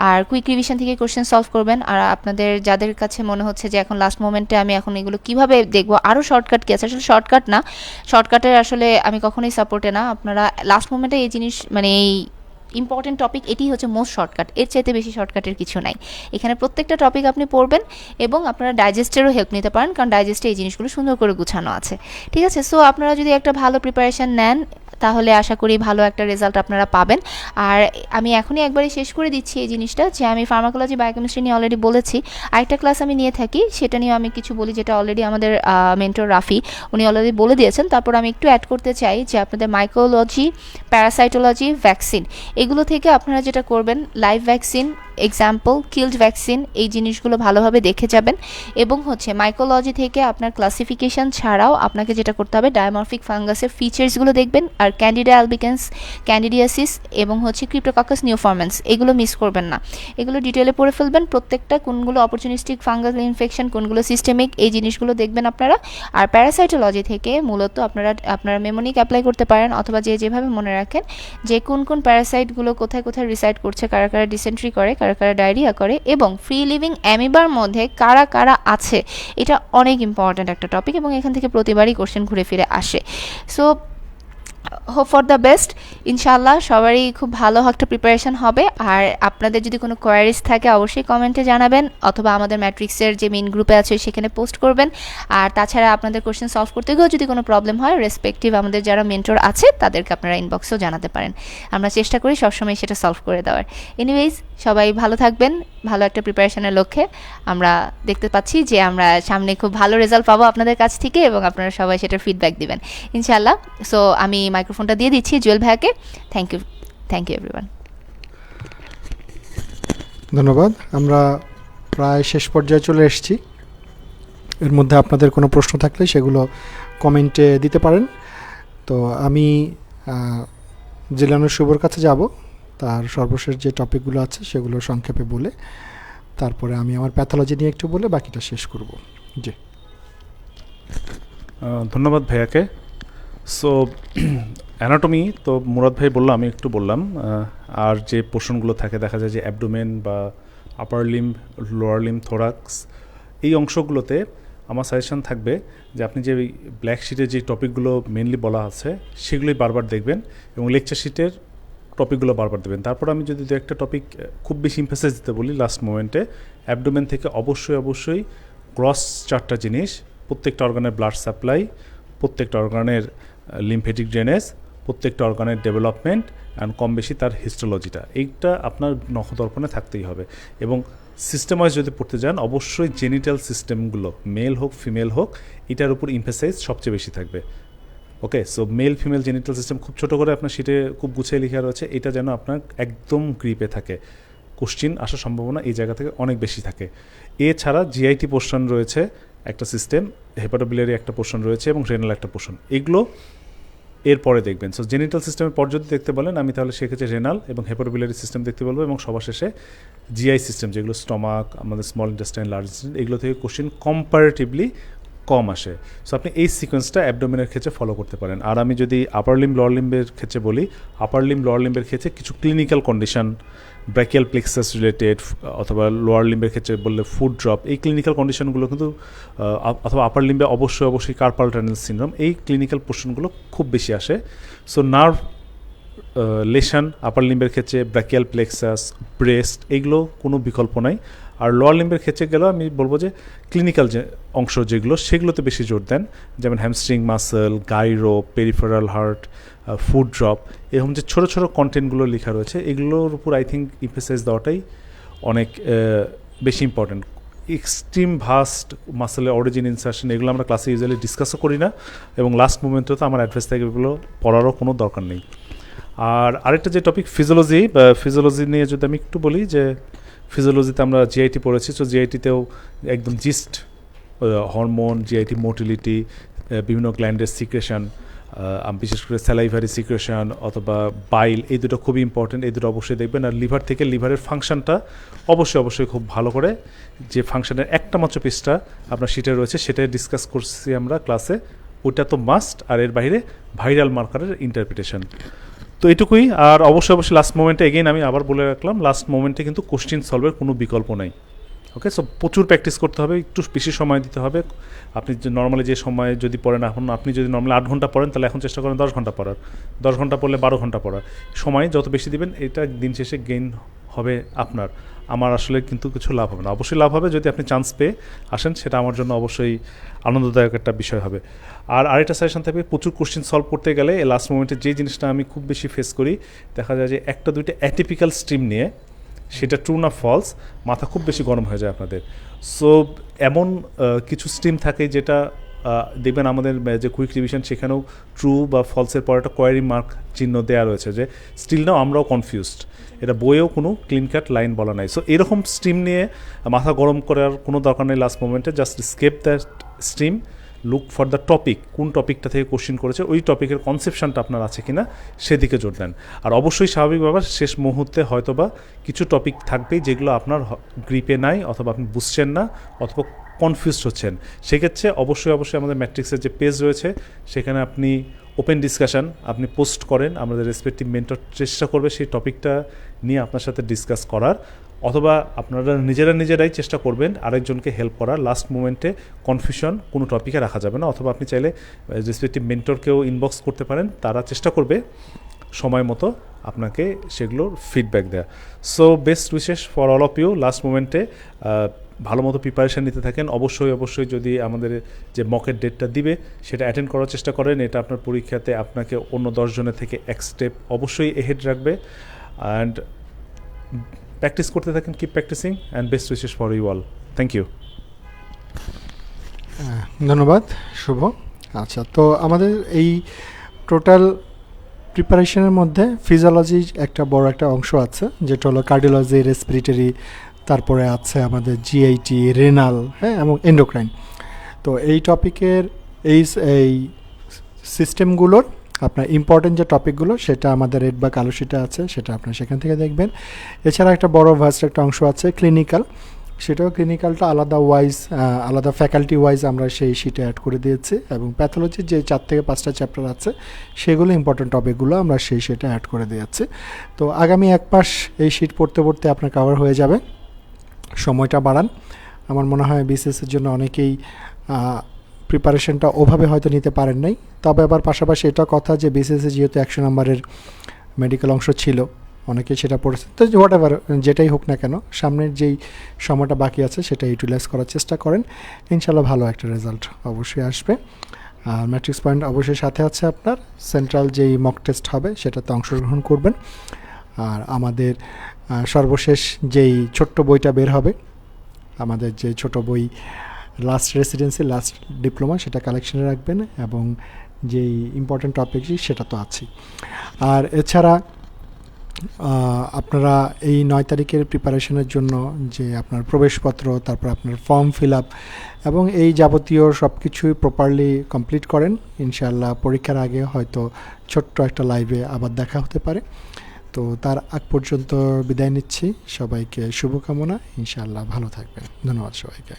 আর কুইক রিভিশন থেকে কোশ্চেন সলভ করবেন। আর আপনাদের যাদের কাছে মনে হচ্ছে যে এখন লাস্ট মোমেন্টে আমি এখন এগুলো কীভাবে দেখবো, আরও শর্টকাট কী আছে, আসলে শর্টকাট না, শর্টকাটের আসলে আমি কখনোই সাপোর্টে না। আপনারা লাস্ট মোমেন্টে এই জিনিস মানে এই ইম্পর্টেন্ট টপিক এটি হচ্ছে মোস্ট শর্টকাট, এর চাইতে বেশি শর্টকাটের কিছু নাই। এখানে প্রত্যেকটা টপিক আপনি পড়বেন এবং আপনারা ডাইজেস্টেরও হেল্প নিতে পারেন, কারণ ডাইজেস্টে এই জিনিসগুলো সুন্দর করে গুছানো আছে। ঠিক আছে, সো আপনারা যদি একটা ভালো প্রিপারেশান নেন তাহলে আশা করি ভালো একটা রেজাল্ট আপনারা পাবেন। আর আমি এখনই একবারই শেষ করে দিচ্ছি এই জিনিসটা, যে আমি ফার্মাকোলজি বায়োকেমিস্ট্রি নিয়ে অলরেডি বলেছি, আরেকটা ক্লাস আমি নিয়ে থাকি, সেটা নিয়ে আমি কিছু বলি, যেটা অলরেডি আমাদের মেন্টর রাফি উনি অলরেডি বলে দিয়েছেন। তারপর আমি একটু অ্যাড করতে চাই যে আপনাদের মাইক্রোলজি, প্যারাসাইটোলজি, ভ্যাকসিন, এগুলো থেকে আপনারা যেটা করবেন, live vaccine, example killed vaccine, এই জিনিসগুলো ভালোভাবে দেখে যাবেন। এবং হচ্ছে মাইক্রোলজি থেকে আপনার ক্লাসিফিকেশন ছাড়াও আপনাকে যেটা করতে হবে, ডায়ামরফিক ফাঙ্গাসের ফিচার্সগুলো দেখবেন, আর ক্যান্ডিডা অ্যালবিকেন্স, ক্যান্ডিডিয়াসিস এবং হচ্ছে ক্রিপ্টোকাকাস নিউফরমেন্স, এগুলো মিস করবেন না, এগুলো ডিটেলে পড়ে ফেলবেন। প্রত্যেকটা কোনগুলো অপরচুনিস্টিক ফাঙ্গাল ইনফেকশন, কোনগুলো সিস্টেমিক, এই জিনিসগুলো দেখবেন আপনারা। আর প্যারাসাইটোলজি থেকে মূলত আপনারা মেমোনিক অ্যাপ্লাই করতে পারেন, অথবা যেভাবে মনে রাখেন যে কোন প্যারাসাইটগুলো কোথায় কোথায় রিসাইড করছে, কারা কারা ডিসেন্ট্রি করে, কারা কারা ডায়রিয়া করে, এবং ফ্রি লিভিং অ্যামিবার মধ্যে কারা কারা আছে, এটা অনেক ইম্পর্ট্যান্ট একটা টপিক এবং এখান থেকে প্রতিবারই কোশ্চেন ঘুরে ফিরে আসে। So hope for the best, ইনশাআল্লাহ সবারই খুব ভালো একটা প্রিপারেশন হবে। আর আপনাদের যদি কোনো কোয়ারিজ থাকে অবশ্যই কমেন্টে জানাবেন, অথবা আমাদের ম্যাট্রিক্সের যে মেইন গ্রুপে আছে সেখানে পোস্ট করবেন। আর তাছাড়া আপনাদের কোশ্চেন সলভ করতে গিয়েও যদি কোনো প্রবলেম হয়, রেসপেক্টিভ আমাদের যারা মেন্টর আছে তাদেরকে আপনারা ইনবক্সেও জানাতে পারেন, আমরা চেষ্টা করি সবসময় সেটা সলভ করে দেওয়ার। এনিওয়েজ, সবাই ভালো থাকবেন, ভালো একটা প্রিপারেশনের লক্ষ্যে। আমরা দেখতে পাচ্ছি যে আমরা সামনে খুব ভালো রেজাল্ট পাবো আপনাদের কাছ থেকে, এবং আপনারা সবাই সেটার ফিডব্যাক দিবেন ইনশাআল্লাহ। সো আমি মাইক্রোফোনটা দিয়ে দিচ্ছি জুয়েল ভাইয়াকে। Thank you everyone. ধন্যবাদ। আমরা প্রায় শেষ পর্যায়ে চলে এসেছি। এর মধ্যে আপনাদের কোনো প্রশ্ন থাকলে সেগুলো কমেন্টে দিতে পারেন। তো আমি জিলানুর শুভর কাছে যাব, তার সর্বশেষ যে টপিকগুলো আছে সেগুলো সংক্ষেপে বলে তারপরে আমি আমার প্যাথোলজি নিয়ে একটু বলে বাকিটা শেষ করব। জি, ধন্যবাদ ভাইয়াকে। সো অ্যানাটমি তো মুরাদ ভাই বললো, আমি একটু বললাম। আর যে পোর্শনগুলো থাকে, দেখা যায় যে অ্যাবডোমেন বা আপার লিম্ব, লোয়ার লিম্ব, থোরাক্স, এই অংশগুলোতে আমার সাজেশন থাকবে যে আপনি যে ব্ল্যাক শিটে যে টপিকগুলো মেনলি বলা আছে সেগুলোই বারবার দেখবেন এবং লেকচার শিটের টপিকগুলো বারবার দেবেন। তারপর আমি যদি দু একটা টপিক খুব বেশি ইমফেসাইজ দিতে বলি লাস্ট মোমেন্টে, অ্যাবডোমেন থেকে অবশ্যই গ্রস 4টা জিনিস, প্রত্যেকটা অর্গানের ব্লাড সাপ্লাই, প্রত্যেকটা অর্গানের লিম্ফেটিক ড্রেনেজ, প্রত্যেকটা অর্গানের ডেভেলপমেন্ট অ্যান্ড কম বেশি তার হিস্টোলজিটা, এইটা আপনার নখদর্পণে থাকতেই হবে। এবং সিস্টেম ওয়াইজ যদি পড়তে যান, অবশ্যই জেনিটাল সিস্টেমগুলো মেল হোক ফিমেল হোক, এটার উপর ইমফেসাইজ সবচেয়ে বেশি থাকবে। Okay, so male female genital system খুব ছোটো করে আপনার শিটে খুব গুছিয়ে লেখা রয়েছে, এটা যেন আপনার একদম গ্রিপে থাকে, কোশ্চিন আসার সম্ভাবনা এই জায়গা থেকে অনেক বেশি থাকে। এছাড়া জিআইটি পোর্শন রয়েছে একটা সিস্টেম, হেপাটোবিলিয়ারি একটা পোর্শন রয়েছে এবং রেনাল একটা পোর্শন, এগুলো এরপরে দেখবেন। সো জেনিটাল সিস্টেমের পর যদি দেখতে বলেন, আমি তাহলে সেক্ষেত্রে রেনাল এবং হেপাটোবিলিয়ারি সিস্টেম দেখতে বলবো, এবং সবার শেষে জিআই সিস্টেম, যেগুলো স্টমাক, আমাদের স্মল ইন্টেস্টাইন, লার্জ ইন্টেস্টাইন, এগুলো থেকে কোশ্চিন কম্পারেটিভলি কম আসে। সো আপনি এই সিকোয়েন্সটা অ্যাবডোমেনের ক্ষেত্রে ফলো করতে পারেন। আর আমি যদি আপার লিম্ব লোয়ার লিম্বের ক্ষেত্রে বলি, আপার লিম্ব লোয়ার লিম্বের ক্ষেত্রে কিছু clinical condition, brachial plexus related, অথবা লোয়ার লিম্বের ক্ষেত্রে বললে ফুড ড্রপ, এই ক্লিনিক্যাল কন্ডিশনগুলো কিন্তু, অথবা আপার লিম্বে অবশ্যই কার্পাল টানেল সিনড্রোম, এই ক্লিনিক্যাল পোর্শনগুলো খুব বেশি আসে। সো নার্ভ লেশন আপার লিম্বের ক্ষেত্রে, ব্র্যাকিয়াল প্লেক্সাস, ব্রেস্ট, এইগুলো কোনো বিকল্প নাই। আর লোয়ার লিম্বের ক্ষেত্রে গেলেও আমি বলবো যে ক্লিনিক্যাল যে অংশ যেগুলো, সেগুলোতে বেশি জোর দেন, যেমন hamstring muscle, gyro, peripheral heart, food drop, এরকম যে ছোটো ছোটো কন্টেন্টগুলো লেখা রয়েছে, এগুলোর উপর আই থিঙ্ক ইমফেসাইজ দেওয়াটাই অনেক বেশি ইম্পর্ট্যান্ট। এক্সট্রিম ভাস্ট মাসেলের অরিজিন ইনসার্শন এগুলো আমরা ক্লাসে ইউজুয়ালি ডিসকাসও করি না, এবং লাস্ট মোমেন্টে তো আমার অ্যাডভাইস থাকে এগুলো পড়ারও কোনো দরকার নেই। আর আরেকটা যে টপিক ফিজিওলজি নিয়ে যদি আমি একটু বলি, যে ফিজিওলজিতে আমরা জিআইটি পড়েছি, তো জিআইটিতেও একদম জিস্ট হরমোন, জিআইটি মোটিলিটি, বিভিন্ন গ্ল্যান্ডের সিক্রেশন, বিশেষ করে স্যালাইভারি সিক্রেশন অথবা বাইল, এই দুটো খুবই ইম্পর্টেন্ট, এই দুটো অবশ্যই দেখবেন। আর লিভার থেকে লিভারের ফাংশনটা অবশ্যই খুব ভালো করে, যে ফাংশনের একটা মাত্র পৃষ্ঠা আপনার শিটে রয়েছে সেটাই ডিসকাস করছি আমরা ক্লাসে, ওইটা তো মাস্ট। আর এর বাইরে ভাইরাল মার্কারের ইন্টারপ্রিটেশন, তো এটুকুই। আর অবশ্যই লাস্ট মোমেন্টে এগেইন আমি আবার বলে রাখলাম, লাস্ট মোমেন্টে কিন্তু কোশ্চিন সলভের কোনো বিকল্প নাই। ওকে, সো প্রচুর প্র্যাকটিস করতে হবে, একটু বেশি সময় দিতে হবে। আপনি নর্মালি যে সময় যদি পড়েন, এখন আপনি যদি নর্মালি 8 ঘন্টা পড়েন, তাহলে এখন চেষ্টা করেন 10 ঘন্টা পড়ার, 10 ঘন্টা পড়লে 12 ঘন্টা পড়ার। সময় যত বেশি দিবেন, এটা দিন শেষে গেইন হবে আপনার, আমার আসলে কিন্তু কিছু লাভ হবে না। অবশ্যই লাভ হবে যদি আপনি চান্স পেয়ে আসেন, সেটা আমার জন্য অবশ্যই আনন্দদায়ক একটা বিষয় হবে। আর আরেকটা সাজেশন থাকবে, প্রচুর কোশ্চেন সলভ করতে গেলে লাস্ট মোমেন্টে যে জিনিসটা আমি খুব বেশি ফেস করি, দেখা যায় যে একটা দুইটা অ্যাটিপিক্যাল স্ট্রিম নিয়ে, সেটা ট্রু না ফলস, মাথা খুব বেশি গরম হয়ে যায় আপনাদের। সো এমন কিছু স্ট্রিম থাকে যেটা দেখবেন আমাদের যে কুইক রিভিশন, সেখানেও ট্রু বা ফলসের পর একটা কোয়ারি মার্ক চিহ্ন দেওয়া রয়েছে, যে স্টিল নাও আমরাও কনফিউজড, এটা বইয়েও কোনো ক্লিন কাট লাইন বলা নাই। সো এরকম স্ট্রিম নিয়ে মাথা গরম করার কোনো দরকার নেই লাস্ট মোমেন্টে, just skip that stream, look for the topic, কোন টপিকটা থেকে কোশ্চেন করেছে, ওই টপিকের কনসেপশনটা আপনার আছে কিনা সেদিকে জোর দেন। আর অবশ্যই স্বাভাবিকভাবে শেষ মুহূর্তে হয়তোবা কিছু টপিক থাকবেই যেগুলো আপনার গ্রিপে নাই, অথবা আপনি বুঝছেন না, অথবা কনফিউজড হচ্ছেন। সেক্ষেত্রে অবশ্যই আমাদের ম্যাট্রিক্সের যে পেজ রয়েছে, সেখানে আপনি ওপেন ডিসকাশন আপনি পোস্ট করেন, আমাদের রেসপেক্টিভ মেন্টর চেষ্টা করবে সেই টপিকটা নিয়ে আপনার সাথে ডিসকাস করার, অথবা আপনারা নিজেরাই চেষ্টা করবেন আরেকজনকে হেল্প করার। লাস্ট মোমেন্টে কনফিউশন কোনো টপিকে রাখা যাবে না, অথবা আপনি চাইলে রেসপেক্টিভ মেন্টরকেও ইনবক্স করতে পারেন, তারা চেষ্টা করবে সময় মতো আপনাকে সেগুলোর ফিডব্যাক দেয়া। So best wishes for all of you. Last মোমেন্টে ভালো মতো প্রিপারেশান নিতে থাকেন। অবশ্যই যদি আমাদের যে মকের ডেটটা দিবে সেটা অ্যাটেন্ড করার চেষ্টা করেন, এটা আপনার পরীক্ষাতে আপনাকে অন্য 10 জনের থেকে এক স্টেপ অবশ্যই এহেড রাখবে। অ্যান্ড প্র্যাকটিস করতে থাকেন, keep practising, and best wishes for you all. Thank you. ধন্যবাদ শুভ। আচ্ছা, তো আমাদের এই টোটাল প্রিপারেশনের মধ্যে ফিজিওলজি একটা বড় একটা অংশ আছে, যেটা হলো কার্ডিওলজি, রেসপিরেটরি, তারপরে আছে আমাদের জিআইটি, রেনাল, হ্যাঁ, এবং এন্ডোক্রাইন। তো এই টপিকের এই সিস্টেমগুলোর আপনার ইম্পর্টেন্ট যে টপিকগুলো, সেটা আমাদের রেড বা কালো শিটে আছে, সেটা আপনার সেখান থেকে দেখবেন। এছাড়া একটা বড় ভাস্ট একটা অংশ আছে ক্লিনিক্যাল, সেটাও ক্লিনিক্যালটা আলাদা ফ্যাকাল্টি ওয়াইজ আমরা সেই শিটে অ্যাড করে দিয়েছি, এবং প্যাথোলজির যে 4 থেকে 5টা চ্যাপ্টার আছে সেগুলো ইম্পর্টেন্ট টপিকগুলো আমরা সেই শিটে অ্যাড করে দিয়েছি। তো আগামী 1 মাস এই শিট পড়তে আপনার কভার হয়ে যাবে। সময়টা বাড়ান, আমার মনে হয় বিসিএসের জন্য অনেকেই প্রিপারেশনটা ওভাবে হয়তো নিতে পারেন নাই। তবে আবার পাশাপাশি এটা কথা যে বিসিএসে যেহেতু 100 নম্বরের মেডিকেল অংশ ছিল, অনেকে সেটা পড়েছে, তো হোয়াট এভার যেটাই হোক না কেন, সামনের যেই সময়টা বাকি আছে সেটা ইউটিলাইজ করার চেষ্টা করেন, ইনশাল্লাহ ভালো একটা রেজাল্ট অবশ্যই আসবে। আর ম্যাট্রিক্স পয়েন্ট অবশ্যই সাথে আছে আপনার, সেন্ট্রাল যেই মক টেস্ট হবে সেটাতে অংশগ্রহণ করবেন। আর আমাদের সর্বশেষ যেই ছোট্ট বইটা বের হবে, আমাদের যে ছোট বই লাস্ট রেসিডেন্সি, লাস্ট ডিপ্লোমা, সেটা কালেকশনে রাখবেন, এবং যেই ইম্পর্টেন্ট টপিক সেটা তো আছেই। আর এছাড়া আপনারা এই 9 তারিখের প্রিপারেশনের জন্য যে আপনার প্রবেশপত্র, তারপর আপনার ফর্ম ফিল আপ এবং এই যাবতীয় সব কিছুই প্রপারলি কমপ্লিট করেন, ইনশাআল্লাহ পরীক্ষার আগে হয়তো ছোট্ট একটা লাইভে আবার দেখা হতে পারে। তো তার আগ পর্যন্ত বিদায় নিচ্ছি, সবাইকে শুভকামনা, ইনশাআল্লাহ ভালো থাকবেন। ধন্যবাদ সবাইকে।